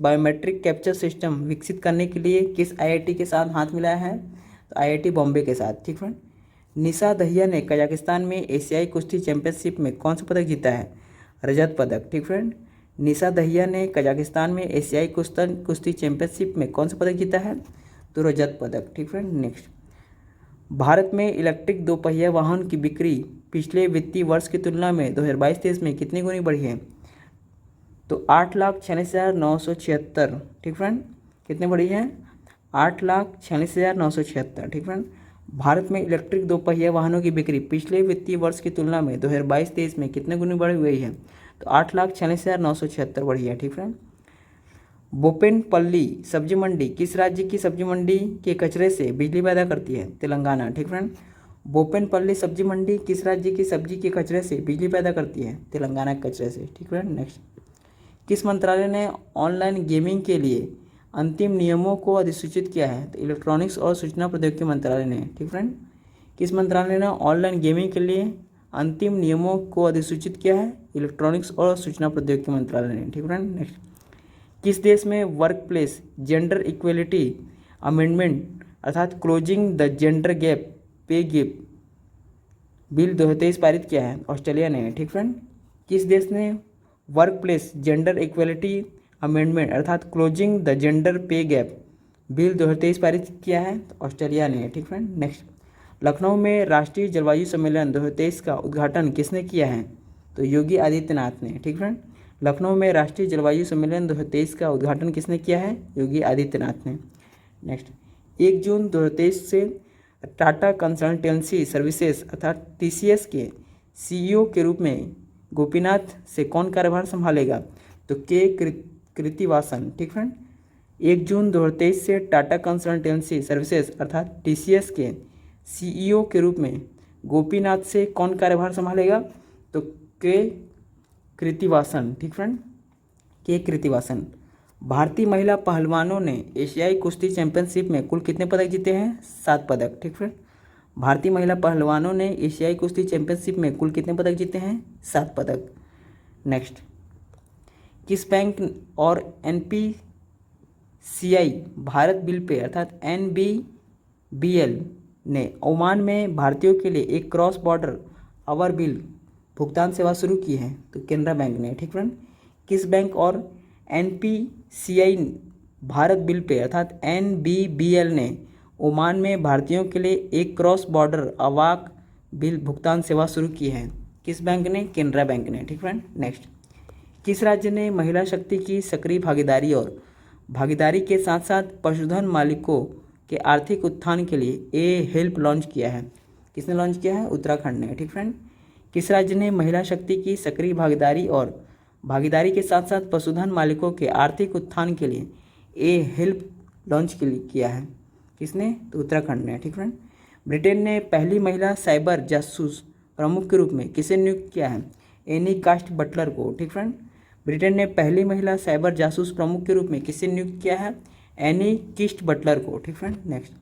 बायोमेट्रिक कैप्चर सिस्टम विकसित करने के लिए किस IIT के साथ हाथ मिलाया है? तो IIT बॉम्बे के साथ। ठीक फ्रेंड। निशा दहिया ने कजाकिस्तान में एशियाई कुश्ती चैंपियनशिप में कौन सा पदक जीता है? रजत पदक। ठीक फ्रेंड। निशा दहिया ने कजाकिस्तान में एशियाई कुश्ती चैंपियनशिप में कौन सा पदक जीता है? तो रजत पदक। ठीक फ्रेंड। नेक्स्ट, भारत में इलेक्ट्रिक दोपहिया वाहन की बिक्री पिछले वित्तीय वर्ष की तुलना में 2022-23 में कितनी गुनी बढ़ी है? तो 8,46,976। ठीक फ्रेंड। कितनी बढ़ी है? 8,46,976। ठीक फ्रेंड। भारत में इलेक्ट्रिक दोपहिया वाहनों की बिक्री पिछले वित्तीय वर्ष की तुलना में 2022-23 में कितने गुनी बढ़ी हुई है? तो 8,46,976 बढ़ी है। ठीक फ्रेंड। बोपेनपल्ली सब्जी मंडी किस राज्य की सब्जी मंडी के कचरे से बिजली पैदा करती है? तेलंगाना। ठीक फ्रेंड। बोपेनपल्ली सब्जी मंडी किस राज्य की सब्जी के कचरे से बिजली पैदा करती है? तेलंगाना के कचरे से। ठीक फ्रेंड। नेक्स्ट, किस मंत्रालय ने ऑनलाइन गेमिंग के लिए अंतिम नियमों को अधिसूचित किया है? तो इलेक्ट्रॉनिक्स और सूचना प्रौद्योगिकी मंत्रालय ने। ठीक फ्रेंड। किस मंत्रालय ने ऑनलाइन गेमिंग के लिए अंतिम नियमों को अधिसूचित किया है? इलेक्ट्रॉनिक्स और सूचना प्रौद्योगिकी मंत्रालय ने। ठीक फ्रेंड। नेक्स्ट, किस देश में work place gender equality amendment अर्थात क्लोजिंग द जेंडर गैप पे गैप बिल 2023 पारित किया है? ऑस्ट्रेलिया ने। ठीक फ्रेंड। किस देश ने work place gender equality amendment अर्थात क्लोजिंग द जेंडर पे गैप बिल 2023 पारित किया है? तो ऑस्ट्रेलिया ने। ठीक फ्रेंड। नेक्स्ट, लखनऊ में राष्ट्रीय जलवायु सम्मेलन 2023 का उद्घाटन किसने किया है? तो योगी आदित्यनाथ ने। ठीक फ्रेंड। लखनऊ में राष्ट्रीय जलवायु सम्मेलन 2023 का उद्घाटन किसने किया है? योगी आदित्यनाथ ने। नेक्स्ट, 1 जून 2023 से टाटा कंसल्टेंसी सर्विसेज अर्थात TCS के CEO के रूप में गोपीनाथ से कौन कार्यभार संभालेगा? तो कृतिवासन। ठीक फ्रेंड। 1 जून 2023 से टाटा कंसल्टेंसी सर्विसेज अर्थात TCS के CEO के रूप में गोपीनाथ से कौन कार्यभार संभालेगा? तो कृतिवासन। ठीक फ्रेंड। कृतिवासन। भारतीय महिला पहलवानों ने एशियाई कुश्ती चैंपियनशिप में कुल कितने पदक जीते हैं? 7 पदक। ठीक फ्रेंड। भारतीय महिला पहलवानों ने एशियाई कुश्ती चैंपियनशिप में कुल कितने पदक जीते हैं? 7 पदक। नेक्स्ट, किस बैंक और NPCI भारत बिल पे अर्थात NBBL ने ओमान में भारतीयों के लिए एक क्रॉस बॉर्डर आवर बिल भुगतान सेवा शुरू की है? तो केनरा बैंक ने। ठीक फ्रेंड। किस बैंक और एनपीसीआई भारत बिल पे अर्थात एनबीबीएल ने ओमान में भारतीयों के लिए एक क्रॉस बॉर्डर अवाक बिल भुगतान सेवा शुरू की है? किस बैंक ने? केनरा बैंक ने। ठीक फ्रेंड। नेक्स्ट, किस राज्य ने महिला शक्ति की सक्रिय भागीदारी और भागीदारी के साथ साथ पशुधन मालिकों के आर्थिक उत्थान के लिए ए हेल्प लॉन्च किया है? किसने लॉन्च किया है? उत्तराखंड ने। ठीक फ्रेंड। किस राज्य ने महिला शक्ति की सक्रिय भागीदारी और भागीदारी के साथ साथ पशुधन मालिकों के आर्थिक उत्थान के लिए ए हेल्प लॉन्च किया है? किसने? तो उत्तराखंड ने। ठीक फ्रेंड। ब्रिटेन ने पहली महिला साइबर जासूस प्रमुख के रूप में किसे नियुक्त किया है? एनी कास्ट बटलर को। ठीक फ्रेंड। ब्रिटेन ने पहली महिला साइबर जासूस प्रमुख के रूप में किसे नियुक्त किया है? एनी किस्ट बटलर को। ठीक फ्रेंड। नेक्स्ट,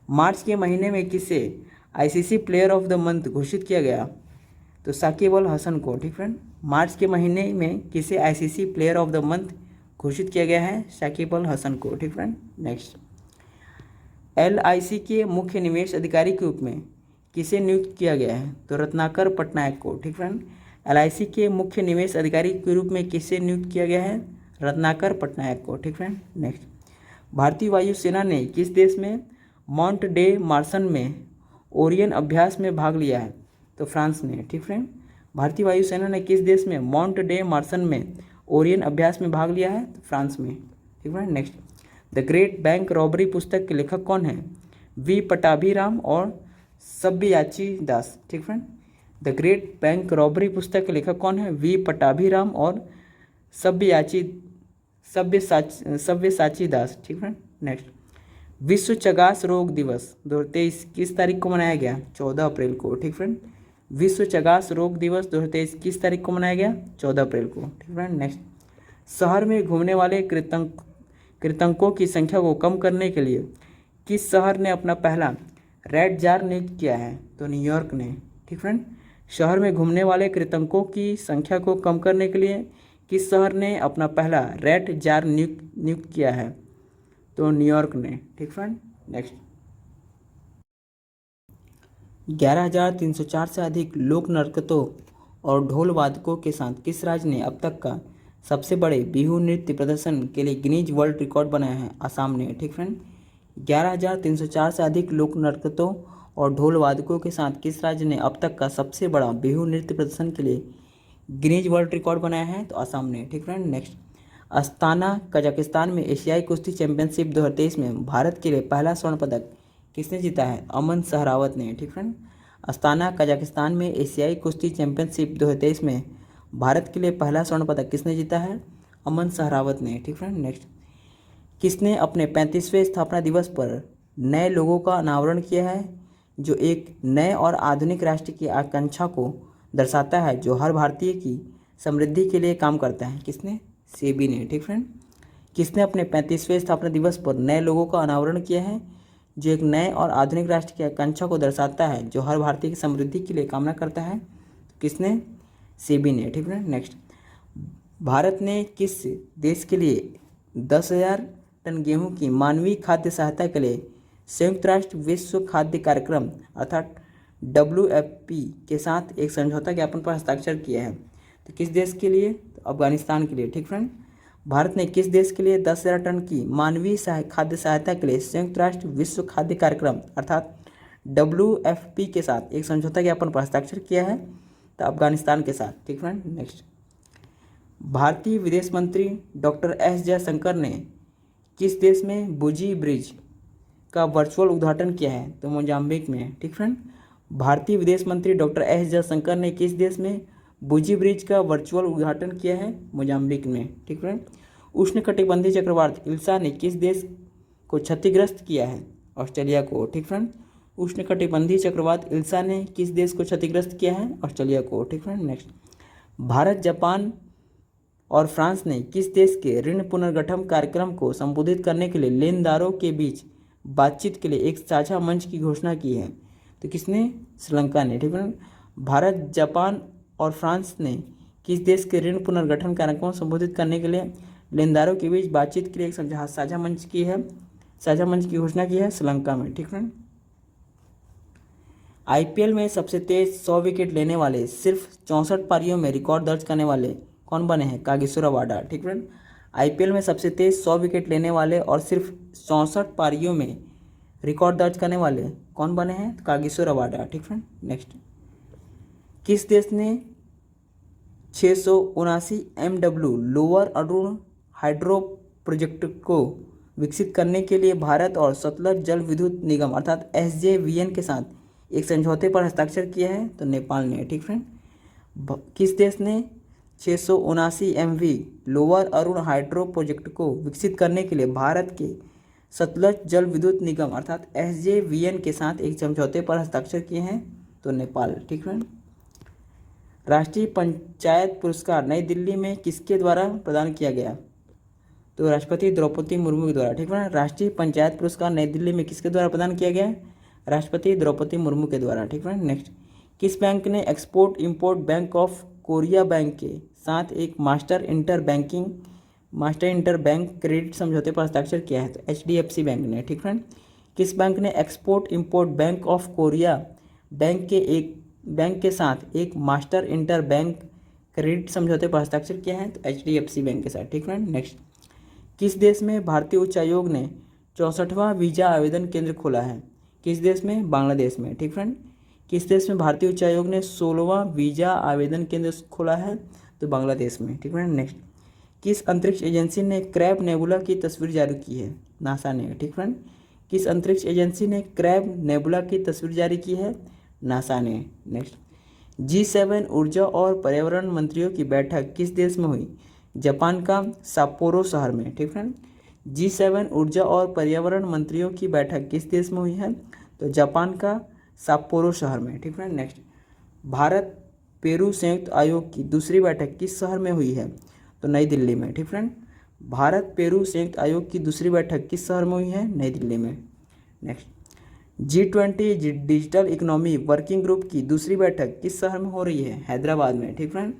मार्च के महीने में किसे ICC player of the month घोषित किया गया? तो साकिब अल हसन को। ठीक फ्रेंड। मार्च के महीने में किसे ICC player of the month घोषित किया गया है? साकिब अल हसन को। ठीक फ्रेंड। नेक्स्ट, एलआईसी के मुख्य निवेश अधिकारी के रूप में किसे नियुक्त किया गया है? तो रत्नाकर पटनायक को। ठीक फ्रेंड। एलआईसी के मुख्य निवेश अधिकारी के रूप में किसे नियुक्त किया गया है? रत्नाकर पटनायक को। ठीक फ्रेंड। नेक्स्ट, भारतीय वायुसेना ने किस देश में माउंट डे मार्सन में ओरियन अभ्यास में भाग लिया है? तो फ्रांस ने। ठीक फ्रेंड। भारतीय वायुसेना ने किस देश में माउंट डे मार्सन में ओरियन अभ्यास में भाग लिया है? तो फ्रांस में। ठीक friend. Next, the great bank robbery पुस्तक के लेखक कौन है? वी पटाभिराम और सब्यसाची दास। ठीक friend. The great bank robbery पुस्तक के लेखक कौन है? वी पटाभिराम और सब्यसाची दास। ठीक फ्रेंड। नेक्स्ट, विश्व चगास रोग दिवस 2023 किस तारीख को मनाया गया? 14 अप्रैल को। ठीक फ्रेंड। विश्व चगास रोग दिवस 2023 किस तारीख को मनाया गया? 14 अप्रैल को। ठीक फ्रेंड। नेक्स्ट, शहर में घूमने वाले कृतंकों की संख्या को कम करने के लिए किस शहर ने अपना पहला रेड जार नियुक्त किया है? तो न्यूयॉर्क ने। ठीक फ्रेंड। शहर में घूमने वाले कृतंकों की संख्या को कम करने के लिए किस शहर ने अपना पहला रेड जार नियुक्त किया है? तो न्यूयॉर्क ने। ठीक फ्रेंड। नेक्स्ट, 11,304 से अधिक लोक नर्तकों और ढोल वादकों के साथ किस राज्य ने अब तक का सबसे बड़े बिहू नृत्य प्रदर्शन के लिए गिनीज वर्ल्ड रिकॉर्ड बनाया है? असम ने। ठीक फ्रेंड। 11,304 से अधिक लोक नर्तकों और ढोल वादकों के साथ किस राज्य ने अब तक का सबसे बड़ा बिहू नृत्य प्रदर्शन के लिए गिनीज वर्ल्ड रिकॉर्ड बनाया है? तो असम ने। ठीक फ्रेंड। नेक्स्ट, अस्ताना कजाकिस्तान में एशियाई कुश्ती चैंपियनशिप 2023 में भारत के लिए पहला स्वर्ण पदक किसने जीता है? अमन सहरावत ने। ठीक फ्रेंड। अस्ताना कजाकिस्तान में एशियाई कुश्ती चैंपियनशिप 2023 में भारत के लिए पहला स्वर्ण पदक किसने जीता है? अमन सहरावत ने। ठीक फ्रेंड। नेक्स्ट, किसने अपने 35वें स्थापना दिवस पर नए लोगों का अनावरण किया है जो एक नए और आधुनिक राष्ट्र की आकांक्षा को दर्शाता है जो हर भारतीय की समृद्धि के लिए काम करता है? किसने? सेबी ने। ठीक फ्रेंड। किसने अपने 35वें स्थापना दिवस पर नए लोगों का अनावरण किया है जो एक नए और आधुनिक राष्ट्र की आकांक्षा को दर्शाता है जो हर भारतीय की समृद्धि के लिए कामना करता है? किसने? सेबी ने। ठीक है। नेक्स्ट, भारत ने किस देश के लिए 10,000 टन गेहूं की मानवीय खाद्य सहायता के लिए संयुक्त राष्ट्र विश्व खाद्य कार्यक्रम अर्थात WFP के साथ एक समझौता ज्ञापन पर हस्ताक्षर किया है? तो किस देश के लिए? तो अफगानिस्तान के लिए। ठीक फ्रेंड। भारत ने किस देश के लिए 10,000 टन की मानवीय खाद्य सहायता के लिए संयुक्त राष्ट्र विश्व खाद्य कार्यक्रम अर्थात WFP के साथ एक समझौता ज्ञापन पर हस्ताक्षर किया है? तो अफगानिस्तान के साथ। ठीक फ्रेंड। नेक्स्ट, भारतीय विदेश मंत्री डॉक्टर एस जयशंकर ने किस देश में बुजी ब्रिज का वर्चुअल उद्घाटन किया है? तो मोजाम्बिक में। ठीक फ्रेंड। भारतीय विदेश मंत्री डॉक्टर एस जयशंकर ने किस देश में बुजी ब्रिज का वर्चुअल उद्घाटन किया है? मोजाम्बिक में। ठीक फ्रेंड। उष्णकटिबंधीय चक्रवात इल्सा ने किस देश को क्षतिग्रस्त किया है? ऑस्ट्रेलिया को। ठीक फ्रेंड। उष्णकटिबंधीय चक्रवात इल्सा ने किस देश को क्षतिग्रस्त किया है? ऑस्ट्रेलिया को। ठीक फ्रेंड। नेक्स्ट, भारत, जापान और फ्रांस ने किस देश के ऋण पुनर्गठन कार्यक्रम को संबोधित करने के लिए लेनदारों के बीच बातचीत के लिए एक साझा मंच की घोषणा की है? तो किसने? श्रीलंका ने। ठीक है। भारत, जापान और फ्रांस ने किस देश के ऋण पुनर्गठन कार्यक्रम को संबोधित करने के लिए लेनदारों के बीच बातचीत के लिए एक साझा मंच की घोषणा की है? श्रीलंका में। ठीक है। आईपीएल में सबसे तेज 100 विकेट लेने वाले सिर्फ 64 पारियों में रिकॉर्ड दर्ज करने वाले कौन बने हैं? Kagiso Rabada. ठीक फ्रेंड, आईपीएल में सबसे तेज 100 विकेट लेने वाले और सिर्फ 64 पारियों में रिकॉर्ड दर्ज करने वाले कौन बने हैं? Kagiso Rabada. ठीक फ्रेंड, नेक्स्ट, किस देश ने 679 MW lower Arun hydro project को विकसित करने के लिए भारत और सतलज जल विद्युत निगम अर्थात SJVN के साथ एक समझौते पर हस्ताक्षर किया है? तो नेपाल ने। ठीक फ्रेंड, किस देश ने 679 MV lower Arun hydro project को विकसित करने के लिए भारत के सतलज जल विद्युत निगम अर्थात SJVN के साथ एक समझौते पर हस्ताक्षर किए हैं? तो नेपाल। ठीक फ्रेंड, राष्ट्रीय पंचायत पुरस्कार नई दिल्ली में किसके द्वारा प्रदान किया गया? तो राष्ट्रपति द्रौपदी मुर्मू के द्वारा। ठीक है, राष्ट्रीय पंचायत पुरस्कार नई दिल्ली में किसके द्वारा प्रदान किया गया? राष्ट्रपति द्रौपदी मुर्मू के द्वारा। ठीक है, नेक्स्ट, किस बैंक ने export import bank of Korea bank के साथ एक मास्टर इंटर बैंक क्रेडिट समझौते पर हस्ताक्षर किया है? तो HDFC बैंक ने। ठीक फ्रेंड, किस बैंक ने export import bank of Korea bank के साथ एक मास्टर इंटर बैंक क्रेडिट समझौते पर हस्ताक्षर किया है? तो HDFC बैंक के साथ। ठीक फ्रेंड, नेक्स्ट, किस देश में भारतीय उच्चायोग ने 64वां वीज़ा आवेदन केंद्र खोला है? किस देश में? बांग्लादेश में। ठीक फ्रेंड, किस देश में भारतीय उच्चायोग ने 16वां वीज़ा आवेदन केंद्र खोला है? तो बांग्लादेश में। ठीक फ्रेंड, नेक्स्ट, किस अंतरिक्ष एजेंसी ने क्रैब नेबुला की तस्वीर जारी की है? नासा ने। ठीक फ्रेंड, किस अंतरिक्ष एजेंसी ने क्रैब नेबुला की तस्वीर जारी की है? नासा ने। नेक्स्ट, G7 ऊर्जा और पर्यावरण मंत्रियों की बैठक किस देश में हुई? जापान का साप्पोरो शहर में। ठीक फ्रेंड, G7 ऊर्जा और पर्यावरण मंत्रियों की बैठक किस देश में हुई है? तो जापान का साप्पोरो शहर में। ठीक फ्रेंड, नेक्स्ट, भारत पेरू संयुक्त आयोग की दूसरी बैठक किस शहर में हुई है? तो नई दिल्ली में। ठीक फ्रेंड, भारत पेरू संयुक्त आयोग की दूसरी बैठक किस शहर में हुई है? नई दिल्ली में। Next, G20 digital economy working group की दूसरी बैठक किस शहर में हो रही है? हैदराबाद में। ठीक friend,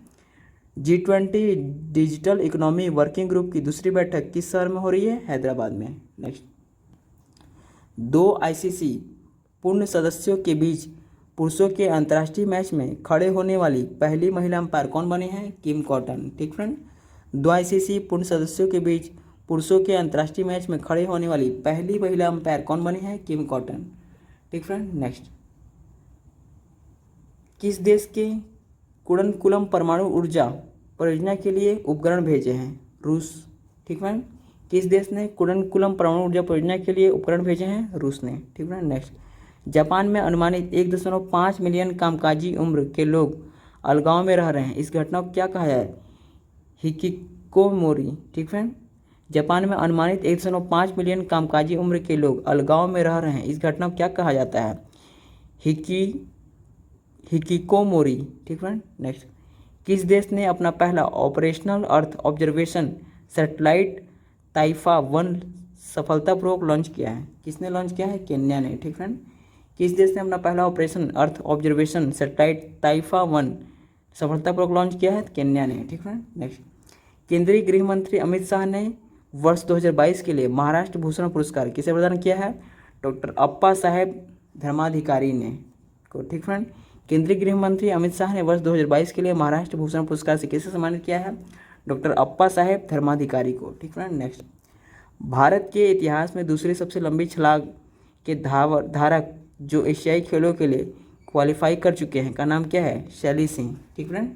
G20 digital economy working group की दूसरी बैठक किस शहर में हो रही है? हैदराबाद में। नेक्स्ट, 2 ICC पूर्ण सदस्यों के बीच पुरुषों के अंतर्राष्ट्रीय मैच में खड़े होने वाली पहली महिला अंपायर कौन बनी है? किम कॉटन। ठीक फ्रेंड, 2 ICC पूर्ण सदस्यों के बीच पुरुषों के अंतर्राष्ट्रीय मैच में खड़े होने वाली पहली महिला अंपायर कौन बनी है? किम कॉटन। ठीक फ्रेंड, नेक्स्ट, किस देश के कुडनकुलम परमाणु ऊर्जा परियोजना के लिए उपकरण भेजे हैं? रूस। ठीक फ्रेंड, किस देश ने कुडनकुलम परमाणु ऊर्जा परियोजना के लिए उपकरण भेजे हैं? रूस ने। ठीक फ्रेंड, नेक्स्ट, जापान में अनुमानित 1.5 मिलियन कामकाजी उम्र के लोग अलगाव में रह रहे हैं, इस घटना को क्या कहा है? हिकिकोमोरी। ठीक फ्रेंड, जापान में अनुमानित 1.5 मिलियन कामकाजी उम्र के लोग अलगाव में रह रहे हैं, इस घटना को क्या कहा जाता है? हिकिकोमोरी। ठीक फ्रेंड, नेक्स्ट, किस देश ने अपना पहला ऑपरेशनल अर्थ ऑब्जर्वेशन सैटेलाइट ताइफा 1 सफलतापूर्वक लॉन्च किया है? किसने लॉन्च किया है? केन्या ने। ठीक फ्रेंड, किस देश ने अपना पहला ऑपरेशन अर्थ ऑब्जर्वेशन सैटेलाइट ताइफा 1 सफलतापूर्वक लॉन्च किया है? केन्या ने। ठीक फ्रेंड, नेक्स्ट, केंद्रीय गृह मंत्री अमित शाह ने वर्ष 2022 के लिए महाराष्ट्र भूषण पुरस्कार किसे प्रदान किया है? डॉक्टर अप्पा साहेब धर्माधिकारी ने को। ठीक फ्रेंड, केंद्रीय गृह मंत्री अमित शाह ने वर्ष 2022 के लिए महाराष्ट्र भूषण पुरस्कार से किसे सम्मानित किया है? डॉक्टर अप्पा साहेब धर्माधिकारी को। ठीक फ्रेंड, नेक्स्ट, भारत के इतिहास में दूसरी सबसे लंबी छलांग के धारक जो एशियाई खेलों के लिए क्वालिफाई कर चुके हैं का नाम क्या है? शैली सिंह। ठीक फ्रेंड,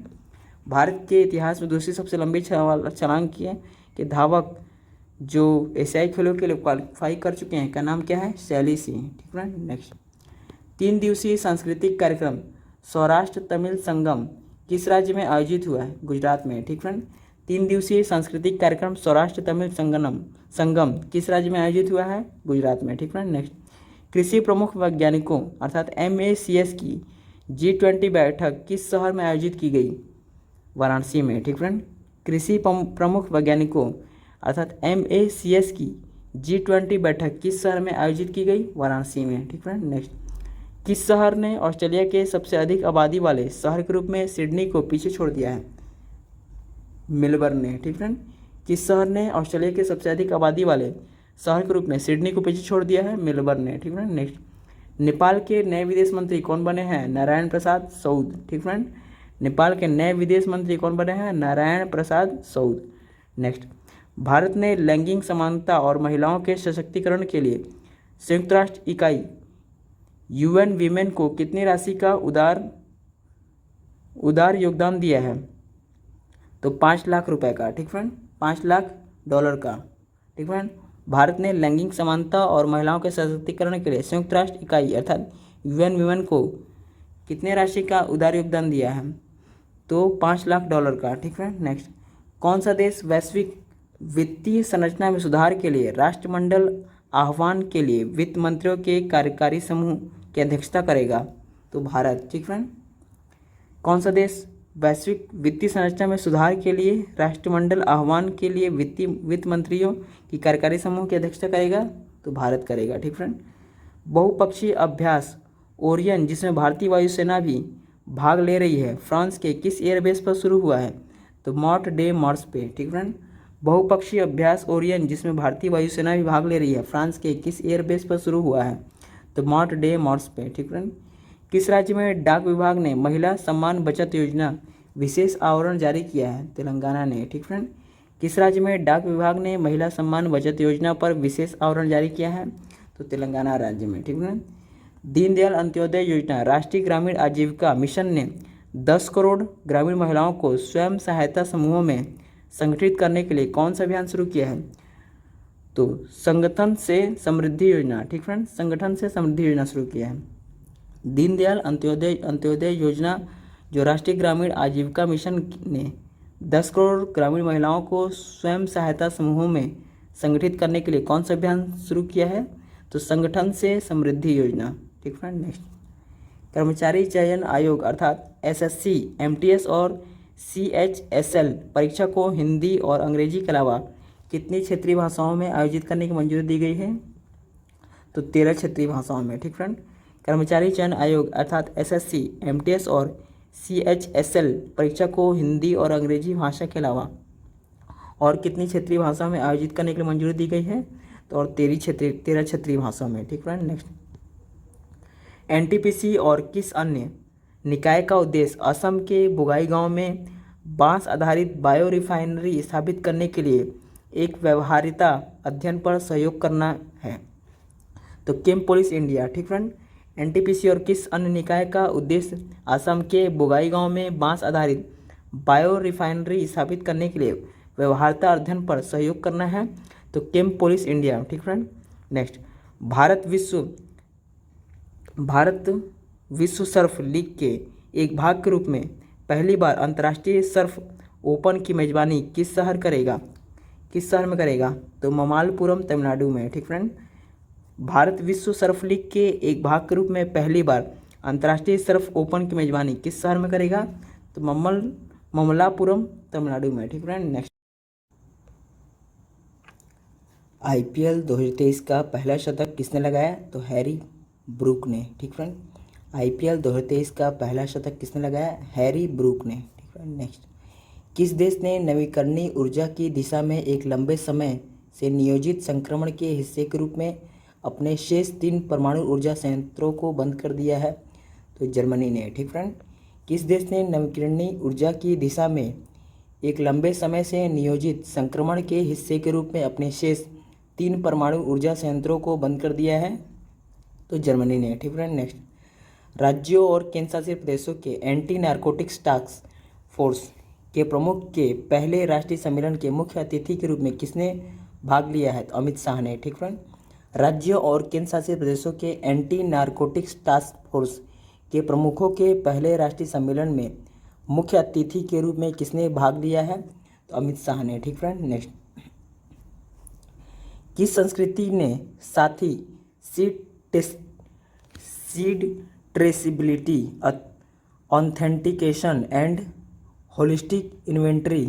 भारत के इतिहास में दूसरी सबसे लंबी छलांग के धावक जो एशियाई खेलों के लिए क्वालिफाई कर चुके हैं का नाम क्या है? शैली सिंह। ठीक फ्रेंड, नेक्स्ट, 3 दिवसीय सांस्कृतिक कार्यक्रम सौराष्ट्र तमिल संगम किस राज्य में आयोजित हुआ है? गुजरात में। ठीक फ्रेंड, 3 दिवसीय सांस्कृतिक कार्यक्रम सौराष्ट्र तमिल संगम किस राज्य में आयोजित हुआ है? गुजरात में। ठीक फ्रेंड, नेक्स्ट, कृषि प्रमुख वैज्ञानिकों अर्थात MACS की G20 बैठक किस शहर में आयोजित की गई? वाराणसी में। ठीक फ्रेंड, कृषि प्रमुख वैज्ञानिकों अर्थात MACS की G20 बैठक किस शहर में आयोजित की गई? वाराणसी में। ठीक फ्रेंड, नेक्स्ट, किस शहर ने ऑस्ट्रेलिया के सबसे अधिक आबादी वाले शहर के रूप में सिडनी को पीछे छोड़ दिया है? मेलबर्न ने। ठीक फ्रेंड, किस शहर ने ऑस्ट्रेलिया के सबसे अधिक आबादी वाले शहर के रूप में सिडनी को पीछे छोड़ दिया है? मेलबर्न ने। ठीक फ्रेंड, नेक्स्ट, नेपाल के नए विदेश मंत्री कौन बने हैं? नारायण प्रसाद सऊद। ठीक फ्रेंड, नेपाल के नए विदेश मंत्री कौन बने हैं? नारायण प्रसाद सऊद। नेक्स्ट, भारत ने लैंगिक समानता और महिलाओं के सशक्तिकरण के लिए संयुक्त राष्ट्र इकाई UN वीमेन को कितनी राशि का उदार योगदान दिया है? तो 5 लाख रुपए का। ठीक फ्रेंड, $5 लाख का। ठीक फ्रेंड, भारत ने लैंगिक समानता और महिलाओं के सशक्तिकरण के लिए संयुक्त राष्ट्र इकाई अर्थात UN वीमेन को कितने राशि का उदार योगदान दिया है? तो $5 लाख का। ठीक फ्रेंड, नेक्स्ट, कौन सा देश वैश्विक वित्तीय संरचना में सुधार के लिए राष्ट्रमंडल आह्वान के लिए वित्त मंत्रियों के कार्यकारी समूह की अध्यक्षता करेगा? तो भारत। ठीक फ्रेंड, कौन सा देश वैश्विक वित्तीय संरचना में सुधार के लिए राष्ट्रमंडल आह्वान के लिए वित्त मंत्रियों की कार्यकारी समूह की अध्यक्षता करेगा? तो भारत करेगा। ठीक फ्रेंड, बहुपक्षीय अभ्यास ओरियन जिसमें भारतीय वायुसेना भी भाग ले रही है फ्रांस के किस एयरबेस पर शुरू हुआ है? तो मॉर्ट डे मॉर्स पे। ठीक फ्रेंड, बहुपक्षीय अभ्यास ओरियन जिसमें भारतीय वायुसेना भी भाग ले रही है फ्रांस के किस एयरबेस पर शुरू हुआ है? तो मॉर्ट डे मॉर्स पे। ठीक फ्रेंड, किस राज्य में डाक विभाग ने महिला सम्मान बचत योजना विशेष आवरण जारी किया है? तेलंगाना ने। ठीक फ्रेंड, किस राज्य में डाक विभाग ने महिला सम्मान बचत योजना पर विशेष आवरण जारी किया है? तो तेलंगाना राज्य में। ठीक फ्रेंड, दीनदयाल अंत्योदय योजना राष्ट्रीय ग्रामीण आजीविका मिशन ने 10 करोड़ ग्रामीण महिलाओं को स्वयं सहायता समूहों में संगठित करने के लिए कौन सा अभियान शुरू किया है? तो संगठन से समृद्धि योजना। ठीक फ्रेंड, संगठन से समृद्धि योजना शुरू किया है। दीनदयाल अंत्योदय योजना जो राष्ट्रीय ग्रामीण आजीविका मिशन ने 10 करोड़ ग्रामीण महिलाओं को स्वयं सहायता समूहों में संगठित करने के लिए कौन सा अभियान शुरू किया है? तो संगठन से समृद्धि योजना। ठीक फ्रेंड, नेक्स्ट, कर्मचारी चयन आयोग अर्थात SSC, MTS और CHSL परीक्षा को हिंदी और अंग्रेजी के अलावा कितनी क्षेत्रीय भाषाओं में आयोजित करने की मंजूरी दी गई है? तो 13 क्षेत्रीय भाषाओं में। ठीक फ्रेंड, कर्मचारी चयन आयोग अर्थात SSC, MTS और CHSL परीक्षा को हिंदी और अंग्रेजी भाषा के अलावा और कितनी क्षेत्रीय भाषा में आयोजित करने के लिए मंजूरी दी गई है? तो और 13 क्षेत्रीय भाषा में। ठीक फ्रेंड, नेक्स्ट, NTPC और किस अन्य निकाय का उद्देश्य असम के बोगाई गांव में बांस आधारित बायो रिफाइनरी स्थापित करने के लिए एक व्यवहार्यता अध्ययन पर सहयोग करना है? तो केम पोलिस इंडिया। ठीक फ्रेंड, NTPC और किस अन्य निकाय का उद्देश्य असम के बोगाई गांव में बांस आधारित बायो रिफाइनरी स्थापित करने के लिए व्यवहार्यता अध्ययन पर सहयोग करना है? तो केम पोलिस इंडिया। ठीक फ्रेंड, नेक्स्ट, भारत विश्व सर्फ लीग के एक भाग के रूप में पहली बार अंतर्राष्ट्रीय सर्फ ओपन की मेजबानी किस शहर में करेगा? तो ममालपुरम तमिलनाडु में। ठीक फ्रेंड, भारत विश्व सर्फ लीग के एक भाग के रूप में पहली बार अंतर्राष्ट्रीय सर्फ ओपन की मेजबानी किस शहर में करेगा? तो ममलापुरम तमिलनाडु में। ठीक फ्रेंड, नेक्स्ट, IPL 2023 का पहला शतक किसने लगाया? तो हैरी ब्रूक ने। ठीक फ्रेंड, IPL 2023 का पहला शतक किसने लगाया? हैरी ब्रूक ने। ठीक फ्रेंड, नेक्स्ट, किस देश ने नवीकरणीय ऊर्जा की दिशा में एक लंबे समय से नियोजित संक्रमण के हिस्से के रूप में अपने शेष 3 परमाणु ऊर्जा संयंत्रों को बंद कर दिया है? तो जर्मनी ने। ठीक फ्रेंड, किस देश ने नवीकरणीय ऊर्जा की दिशा में एक लंबे समय से नियोजित संक्रमण के हिस्से के रूप में अपने शेष 3 परमाणु ऊर्जा संयंत्रों को बंद कर दिया है? तो जर्मनी ने। ठीक फ्रेंड, नेक्स्ट, राज्यों और केंद्रशासित प्रदेशों के एंटी नारकोटिक्स टास्क फोर्स के प्रमुख के पहले राष्ट्रीय सम्मेलन के मुख्य अतिथि के रूप में किसने भाग लिया है? तो अमित शाह ने। ठीक फ्रेंड, राज्यों और केंद्रशासित प्रदेशों के एंटी नारकोटिक्स टास्क फोर्स के प्रमुखों के पहले राष्ट्रीय सम्मेलन में मुख्य अतिथि के रूप में किसने भाग लिया है? तो अमित शाह ने। ठीक फ्रेंड, नेक्स्ट, किस संस्कृति ने साथी seed traceability authentication and holistic inventory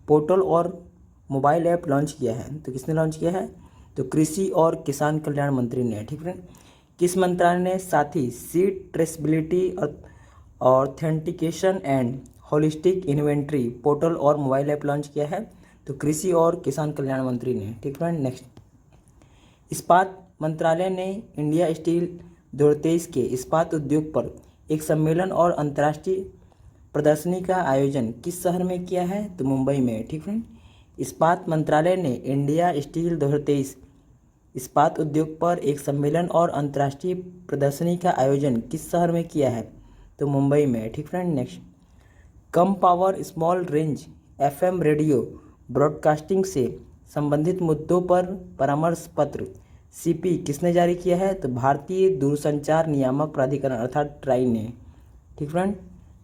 portal और मोबाइल ऐप लॉन्च किया है? तो किसने लॉन्च किया है? तो कृषि और किसान कल्याण मंत्री ने। ठीक है, किस मंत्रालय ने साथी seed traceability authentication and holistic inventory portal और मोबाइल ऐप लॉन्च किया है? तो कृषि और किसान कल्याण मंत्री ने। ठीक है, नेक्स्ट, इस्पात मंत्रालय ने इंडिया स्टील 2023 के इस्पात उद्योग पर एक सम्मेलन और अंतर्राष्ट्रीय प्रदर्शनी का आयोजन किस शहर में किया है? तो मुंबई में। ठीक फ्रेंड। इस्पात मंत्रालय ने इंडिया स्टील 2023 इस्पात उद्योग पर एक सम्मेलन और अंतर्राष्ट्रीय प्रदर्शनी का आयोजन किस शहर में किया है? तो मुंबई में। ठीक फ्रेंड। नेक्स्ट, कम power small range FM radio broadcasting से संबंधित मुद्दों पर परामर्श पत्र CP किसने जारी किया है? तो भारतीय दूरसंचार नियामक प्राधिकरण अर्थात ट्राई ने। ठीक फ्रेंड।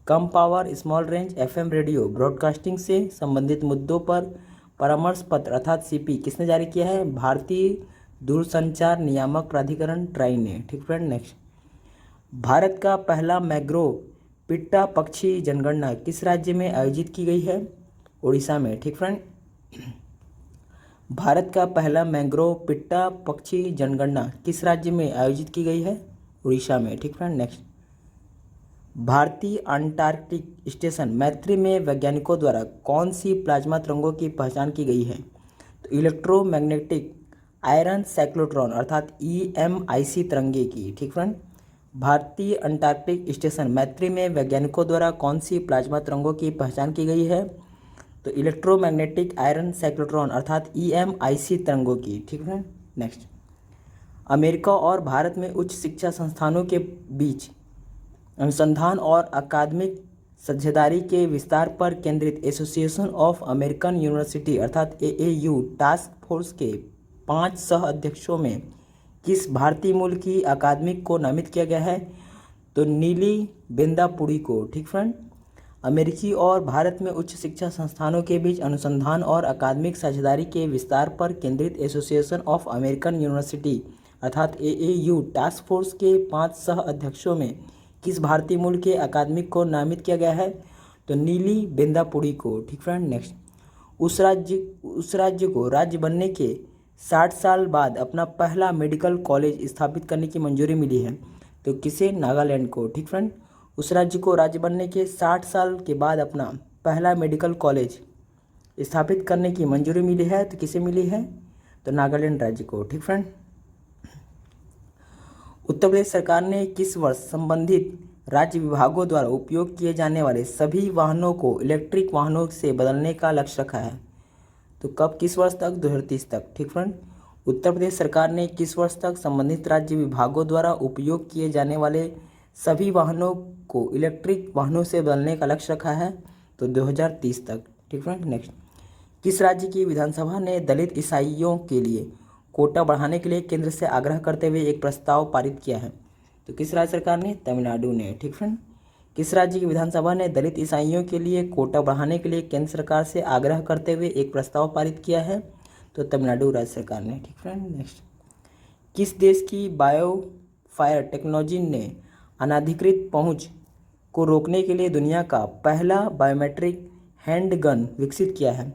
कम power small range FM radio broadcasting से संबंधित मुद्दों पर परामर्श पत्र अर्थात CP किसने जारी किया है? भारतीय दूरसंचार नियामक प्राधिकरण ट्राई ने। ठीक फ्रेंड। नेक्स्ट, भारत का पहला मैंग्रोव पिट्टा पक्षी जनगणना किस राज्य में आयोजित की गई है? उड़ीसा में। ठीक फ्रेंड। भारत का पहला मैंग्रोव पिट्टा पक्षी जनगणना किस राज्य में आयोजित की गई है? उड़ीसा में। ठीक फ्रेंड। नेक्स्ट, भारतीय अंटार्कटिक स्टेशन मैत्री में वैज्ञानिकों द्वारा कौन सी प्लाज्मा तरंगों की पहचान की गई है? तो इलेक्ट्रोमैग्नेटिक आयरन साइक्लोट्रॉन अर्थात EMIC तरंगे की। ठीक फ्रेंड। भारतीय अंटार्कटिक स्टेशन मैत्री में वैज्ञानिकों द्वारा कौन सी प्लाज्मा तरंगों की पहचान की गई है? तो इलेक्ट्रोमैग्नेटिक आयरन साइक्लोट्रॉन अर्थात EMIC तरंगों की। ठीक है। नेक्स्ट, अमेरिका और भारत में उच्च शिक्षा संस्थानों के बीच अनुसंधान और अकादमिक साझेदारी के विस्तार पर केंद्रित एसोसिएशन ऑफ अमेरिकन यूनिवर्सिटी अर्थात AAU टास्क फोर्स के 5 सह अध्यक्षों में किस भारतीय मूल की अकादमिक को नामित किया गया है? तो नीली बेंदापुड़ी को। ठीक फ्रेंड। अमेरिकी और भारत में उच्च शिक्षा संस्थानों के बीच अनुसंधान और अकादमिक साझेदारी के विस्तार पर केंद्रित एसोसिएशन ऑफ अमेरिकन यूनिवर्सिटी अर्थात AAU टास्क फोर्स के 5 सह अध्यक्षों में किस भारतीय मूल के अकादमिक को नामित किया गया है? तो नीली बेंदापुड़ी को। ठीक फ्रेंड। नेक्स्ट, उस राज्य को राज्य बनने के 60 साल बाद अपना पहला मेडिकल कॉलेज स्थापित करने की मंजूरी मिली है। तो किसे? नागालैंड को। ठीक फ्रेंड। उस राज्य को राज्य बनने के 60 साल के बाद अपना पहला मेडिकल कॉलेज स्थापित करने की मंजूरी मिली है। तो किसे मिली है? तो नागालैंड राज्य को। ठीक फ्रेंड। उत्तर प्रदेश सरकार ने किस वर्ष संबंधित राज्य विभागों द्वारा उपयोग किए जाने वाले सभी वाहनों को इलेक्ट्रिक वाहनों से बदलने का लक्ष्य रखा है? तो कब, किस वर्ष तक? 2030 तक। ठीक फ्रेंड। उत्तर प्रदेश सरकार ने किस वर्ष तक संबंधित राज्य विभागों द्वारा उपयोग किए जाने वाले सभी वाहनों को इलेक्ट्रिक वाहनों से बदलने का लक्ष्य रखा है? तो 2030 तक। ठीक फ्रेंड। नेक्स्ट, किस राज्य की विधानसभा ने दलित ईसाइयों के लिए कोटा बढ़ाने के लिए केंद्र से आग्रह करते हुए एक प्रस्ताव पारित किया है? तो किस राज्य सरकार ने? तमिलनाडु ने। ठीक फ्रेंड। किस राज्य की विधानसभा ने दलित ईसाइयों के लिए कोटा बढ़ाने के लिए केंद्र सरकार से आग्रह करते हुए एक प्रस्ताव पारित किया है? तो तमिलनाडु राज्य सरकार ने। ठीक फ्रेंड। नेक्स्ट, किस देश की बायोफायर टेक्नोलॉजी ने अनाधिकृत पहुंच को रोकने के लिए दुनिया का पहला बायोमेट्रिक हैंड गन विकसित किया है?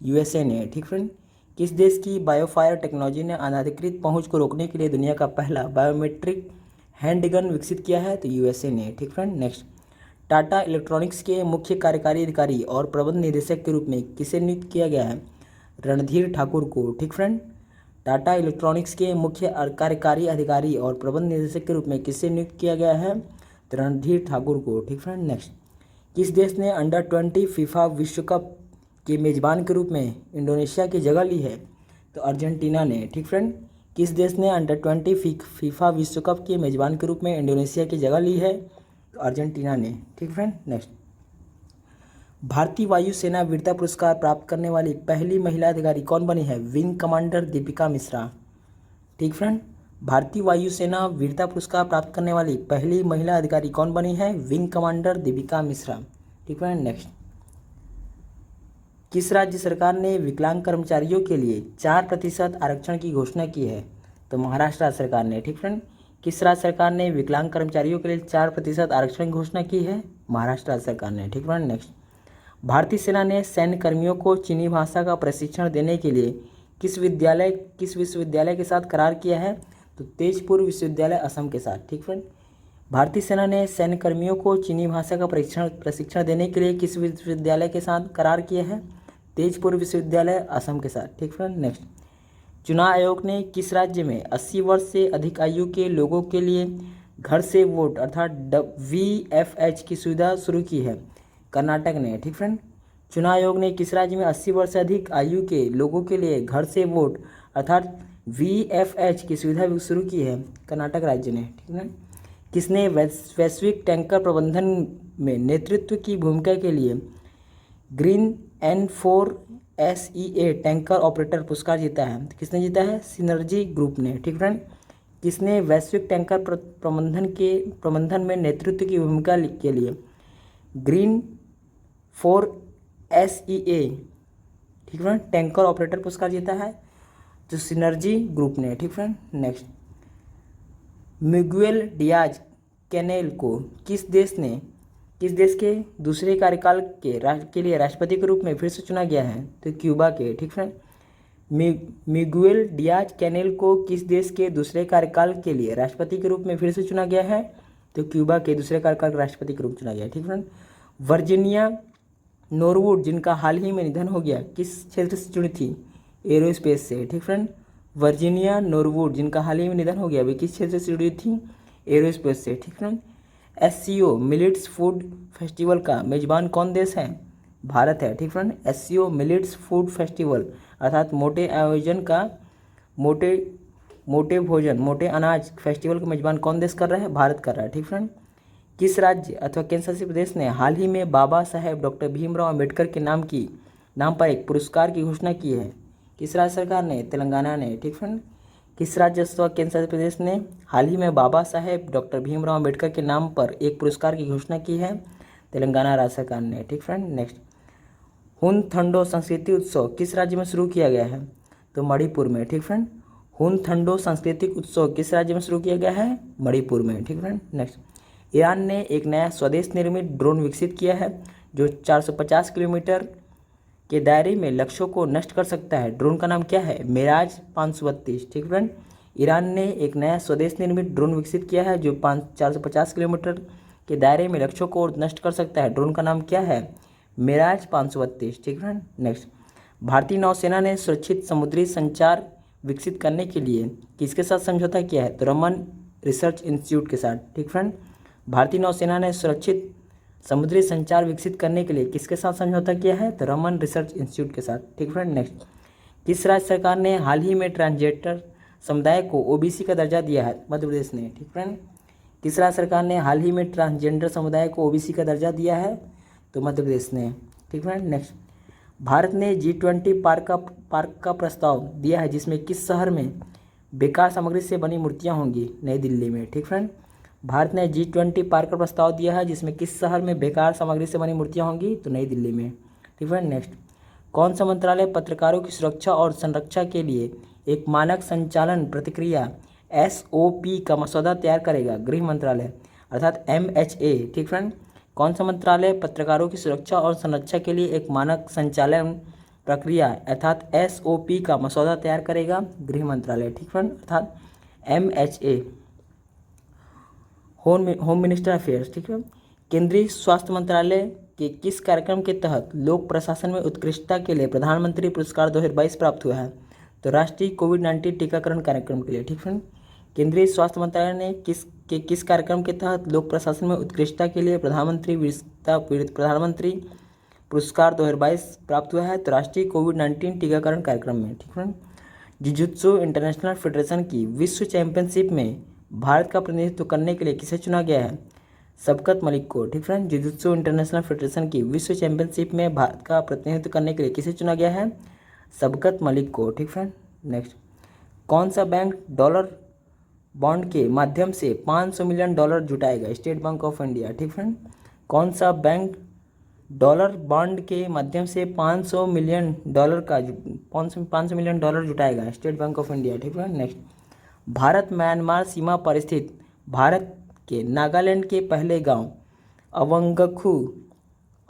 USA ने। ठीक फ्रेंड। किस देश की बायोफायर टेक्नोलॉजी ने अनाधिकृत पहुंच को रोकने के लिए दुनिया का पहला बायोमेट्रिक हैंड गन विकसित किया है? तो USA ने। ठीक फ्रेंड। नेक्स्ट, टाटा इलेक्ट्रॉनिक्स के मुख्य कार्यकारी अधिकारी और प्रबंध निदेशक के रूप में किसे नियुक्त किया गया है? रणधीर ठाकुर को। ठीक फ्रेंड। टाटा इलेक्ट्रॉनिक्स के मुख्य कार्यकारी अधिकारी और प्रबंध निदेशक के रूप में किसे नियुक्त किया गया है? तो रणधीर ठाकुर को। ठीक फ्रेंड। नेक्स्ट, किस देश ने अंडर-20 फीफा विश्व कप के मेज़बान के रूप में इंडोनेशिया की जगह ली है? तो अर्जेंटीना ने। ठीक फ्रेंड। किस देश ने अंडर-20 फीफा विश्व कप के मेज़बान के रूप में इंडोनेशिया की जगह ली है? तो अर्जेंटीना ने। ठीक फ्रेंड। नेक्स्ट, भारतीय वायुसेना वीरता पुरस्कार प्राप्त करने वाली पहली महिला अधिकारी कौन बनी है? Wing commander Deepika Mishra. ठीक फ्रेंड। भारतीय वायुसेना वीरता पुरस्कार प्राप्त करने वाली पहली महिला अधिकारी कौन बनी है? Wing commander Deepika Mishra. ठीक फ्रेंड। नेक्स्ट, किस राज्य सरकार ने विकलांग कर्मचारियों के लिए 4% आरक्षण की घोषणा की है? तो महाराष्ट्र राज्य सरकार ने। ठीक फ्रेंड। किस राज्य सरकार ने विकलांग कर्मचारियों के लिए 4% आरक्षण की घोषणा की है? महाराष्ट्र राज्य सरकार ने। ठीक फ्रेंड। नेक्स्ट, भारतीय सेना ने सैन्य कर्मियों को चीनी भाषा का प्रशिक्षण देने के लिए किस विश्वविद्यालय के साथ करार किया है? तो तेजपुर विश्वविद्यालय असम के साथ। ठीक फ्रेंड। भारतीय सेना ने सैन्य कर्मियों को चीनी भाषा का प्रशिक्षण देने के लिए किस विश्वविद्यालय के साथ करार किया है? तेजपुर विश्वविद्यालय असम के साथ। ठीक फ्रेंड। नेक्स्ट, चुनाव आयोग ने किस राज्य में 80 वर्ष से अधिक आयु के लोगों के लिए घर से वोट अर्थात VFH की सुविधा शुरू की है? कर्नाटक ने। ठीक फ्रेंड, चुनाव आयोग ने किस राज्य में 80 वर्ष से अधिक आयु के लोगों के लिए घर से वोट अर्थात VFH की सुविधा शुरू की है? कर्नाटक राज्य ने। ठीक है, किसने वैश्विक टैंकर प्रबंधन में नेतृत्व की भूमिका के लिए ग्रीन N4SEA टैंकर ऑपरेटर पुरस्कार जीता है? तो किसने जीता है? सिनर्जी ग्रुप ने। ठीक फ्रेंड, किसने वैश्विक टैंकर प्रबंधन में नेतृत्व की भूमिका के लिए ग्रीन 4SEA ठीक फ्रेंड टैंकर ऑपरेटर पुरस्कार जीता है? तो सिनर्जी ग्रुप ने। ठीक friend, next, Miguel Diaz Canel को किस देश के दूसरे कार्यकाल के लिए राष्ट्रपति के रूप में फिर से चुना गया है? तो क्यूबा के। ठीक फ्रेंड, मिगुएल डियाज कैनेल को किस देश के दूसरे कार्यकाल के लिए राष्ट्रपति के रूप में फिर से चुना गया है? तो क्यूबा के दूसरे कार्यकाल के राष्ट्रपति के रूप में चुना गया है। ठीक फ्रेंड, वर्जीनिया नोरवुड जिनका हाल ही में निधन हो गया किस क्षेत्र से जुड़ी थी? एरोस्पेस से। ठीक फ्रेंड, वर्जीनिया नोरवुड जिनका हाल ही में निधन हो गया वे किस क्षेत्र से जुड़ी थी? एरोस्पेस से। ठीक friend, SCO millets food festival का मेजबान कौन देश है? भारत है। ठीक friend, SCO millets food festival अर्थात मोटे आयोजन का मोटे भोजन मोटे अनाज फेस्टिवल का मेजबान कौन देश कर रहा है? भारत कर रहा है। ठीक फ्रेंड, किस राज्य अथवा केंद्र शासित प्रदेश ने हाल ही में बाबा साहेब डॉक्टर भीमराव अम्बेडकर के नाम पर एक पुरस्कार की घोषणा की है? किस राज्य सरकार ने? तेलंगाना ने। ठीक फ्रेंड, किस राज्य अथवा केंद्र शासित प्रदेश ने हाल ही में बाबा साहेब डॉक्टर भीमराव अम्बेडकर के नाम पर एक पुरस्कार की घोषणा की है? तेलंगाना राज्य सरकार ने। ठीक फ्रेंड, नेक्स्ट, हुनथंडो संस्कृति उत्सव किस राज्य में शुरू किया गया है? तो मणिपुर में। ठीक फ्रेंड, हुनथंडो सांस्कृतिक उत्सव किस राज्य में शुरू किया गया है? मणिपुर में। ठीक फ्रेंड, नेक्स्ट, ईरान ने एक नया स्वदेश निर्मित ड्रोन विकसित किया है जो 450 किलोमीटर के दायरे में लक्ष्यों को नष्ट कर सकता है। ड्रोन का नाम क्या है? मिराज 532। ठीक फ्रेंड, ईरान ने एक नया स्वदेश निर्मित ड्रोन विकसित किया है जो 450 किलोमीटर के दायरे में लक्ष्यों को नष्ट कर सकता है। ड्रोन का नाम क्या है? मिराज 532। ठीक फ्रेंड, नेक्स्ट, भारतीय नौसेना ने सुरक्षित समुद्री संचार विकसित करने के लिए किसके साथ समझौता किया है? तो रमन रिसर्च इंस्टीट्यूट के साथ। ठीक फ्रेंड, भारतीय नौसेना ने सुरक्षित समुद्री संचार विकसित करने के लिए किसके साथ समझौता किया है? तो रमन रिसर्च इंस्टीट्यूट के साथ। ठीक फ्रेंड, नेक्स्ट, किस राज्य सरकार ने हाल ही में ट्रांसजेंडर समुदाय को OBC का दर्जा दिया है? मध्य प्रदेश ने। ठीक फ्रेंड, किस राज्य सरकार ने हाल ही में ट्रांसजेंडर समुदाय को OBC का दर्जा दिया है? तो मध्य प्रदेश ने। ठीक फ्रेंड, नेक्स्ट, भारत ने G20 पार्क का प्रस्ताव दिया है जिसमें किस शहर में बेकार सामग्री से बनी मूर्तियाँ होंगी? नई दिल्ली में। ठीक फ्रेंड, भारत ने G20 पार्क का प्रस्ताव दिया है जिसमें किस शहर में बेकार सामग्री से बनी मूर्तियाँ होंगी? तो नई दिल्ली में। ठीक फ्रेंड, नेक्स्ट, कौन सा मंत्रालय पत्रकारों की सुरक्षा और संरक्षा के लिए एक मानक संचालन प्रक्रिया SOP का मसौदा तैयार करेगा? गृह मंत्रालय अर्थात MHA। ठीक फ्रेंड, कौन सा मंत्रालय पत्रकारों की सुरक्षा और संरक्षा के लिए एक मानक संचालन प्रक्रिया अर्थात SOP का मसौदा तैयार करेगा? गृह मंत्रालय। ठीक फ्रेंड, अर्थात MHA। Home minister affairs. ठीक है, केंद्रीय स्वास्थ्य मंत्रालय के किस कार्यक्रम के तहत लोक प्रशासन में उत्कृष्टता के लिए प्रधानमंत्री पुरस्कार 2022 प्राप्त हुआ है? तो राष्ट्रीय कोविड-19 टीकाकरण कार्यक्रम के लिए। ठीक है, केंद्रीय स्वास्थ्य मंत्रालय ने किस कार्यक्रम के तहत लोक प्रशासन में उत्कृष्टता के लिए प्रधानमंत्री पुरस्कार 2022 प्राप्त हुआ है? तो राष्ट्रीय कोविड-19 टीकाकरण कार्यक्रम में। ठीक है, जिजुत्सु इंटरनेशनल फेडरेशन की विश्व चैंपियनशिप में भारत का प्रतिनिधित्व करने के लिए किसे चुना गया है? सबकत मलिक को। ठीक फ्रेंड, जिजुत्सु इंटरनेशनल फेडरेशन की विश्व चैंपियनशिप में भारत का प्रतिनिधित्व करने के लिए किसे चुना गया है? सबकत मलिक को। ठीक फ्रेंड, नेक्स्ट, कौन सा बैंक डॉलर बॉन्ड के माध्यम से $500 मिलियन जुटाएगा? State Bank of India. ठीक फ्रेंड, कौन सा बैंक डॉलर बॉन्ड के माध्यम से $500 मिलियन जुटाएगा? State Bank of India. ठीक फ्रेंड, नेक्स्ट, भारत म्यांमार सीमा पर स्थित भारत के नागालैंड के पहले गांव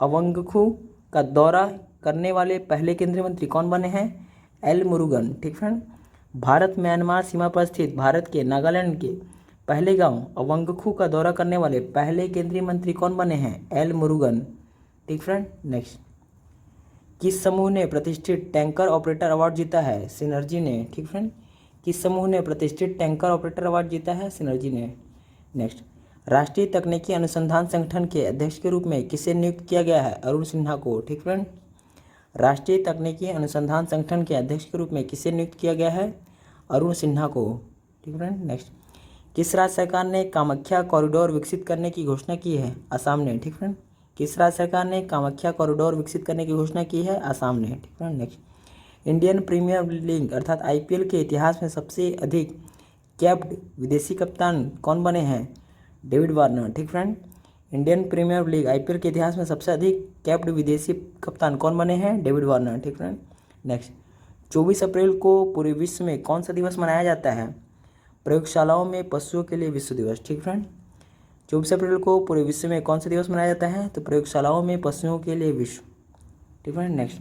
अवंगखू का दौरा करने वाले पहले केंद्रीय मंत्री कौन बने हैं? एल मुरुगन। ठीक फ्रेंड, भारत म्यांमार सीमा पर स्थित भारत के नागालैंड के पहले गांव अवंगखू का दौरा करने वाले पहले केंद्रीय मंत्री कौन बने हैं? एल मुरुगन। ठीक फ्रेंड, नेक्स्ट, किस समूह ने प्रतिष्ठित टैंकर ऑपरेटर अवार्ड जीता है? सिनर्जी ने। ठीक फ्रेंड, किस समूह ने प्रतिष्ठित टैंकर ऑपरेटर अवार्ड जीता है? सिनर्जी ने। नेक्स्ट, राष्ट्रीय तकनीकी अनुसंधान संगठन के अध्यक्ष के रूप में किसे नियुक्त किया गया है? अरुण सिन्हा को। ठीक फ्रेंड, राष्ट्रीय तकनीकी अनुसंधान संगठन के अध्यक्ष के रूप में किसे नियुक्त किया गया है? अरुण सिन्हा को। ठीक फ्रेंड, नेक्स्ट, किस राज्य सरकार ने कामाख्या कॉरिडोर विकसित करने की घोषणा की है? असम ने। ठीक फ्रेंड, किस राज्य सरकार ने कामाख्या कॉरिडोर विकसित करने की घोषणा की है? असम ने। ठीक friend, next, Indian premiere league अर्थात आईपीएल के इतिहास में सबसे अधिक कैप्ड विदेशी कप्तान कौन बने हैं? David Warner. ठीक friend, Indian premiere League IPL के इतिहास में सबसे अधिक कैप्ड विदेशी कप्तान कौन बने हैं? David Warner. ठीक फ्रेंड, नेक्स्ट, 24 अप्रैल को पूरे विश्व में कौन सा दिवस मनाया जाता है? प्रयोगशालाओं में पशुओं के लिए विश्व दिवस। ठीक फ्रेंड, 24 अप्रैल को पूरे विश्व में कौन सा दिवस मनाया जाता है? तो प्रयोगशालाओं में पशुओं के लिए विश्व। ठीक फ्रेंड, नेक्स्ट,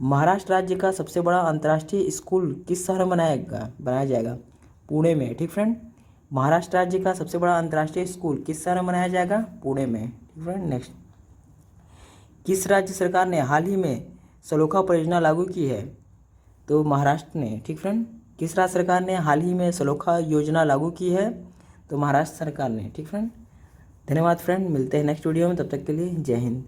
महाराष्ट्र राज्य का सबसे बड़ा अंतर्राष्ट्रीय स्कूल किस शहर में बनाया जाएगा? पुणे में। ठीक फ्रेंड, महाराष्ट्र राज्य का सबसे बड़ा अंतर्राष्ट्रीय स्कूल किस शहर में बनाया जाएगा? पुणे में। ठीक फ्रेंड, नेक्स्ट, किस राज्य सरकार ने हाल ही में सलोखा परियोजना लागू की है? तो महाराष्ट्र ने। ठीक फ्रेंड, किस राज्य सरकार ने हाल ही में सलोखा योजना लागू की है? तो महाराष्ट्र सरकार ने। ठीक फ्रेंड, धन्यवाद फ्रेंड, मिलते हैं नेक्स्ट वीडियो में, तब तक के लिए जय हिंद।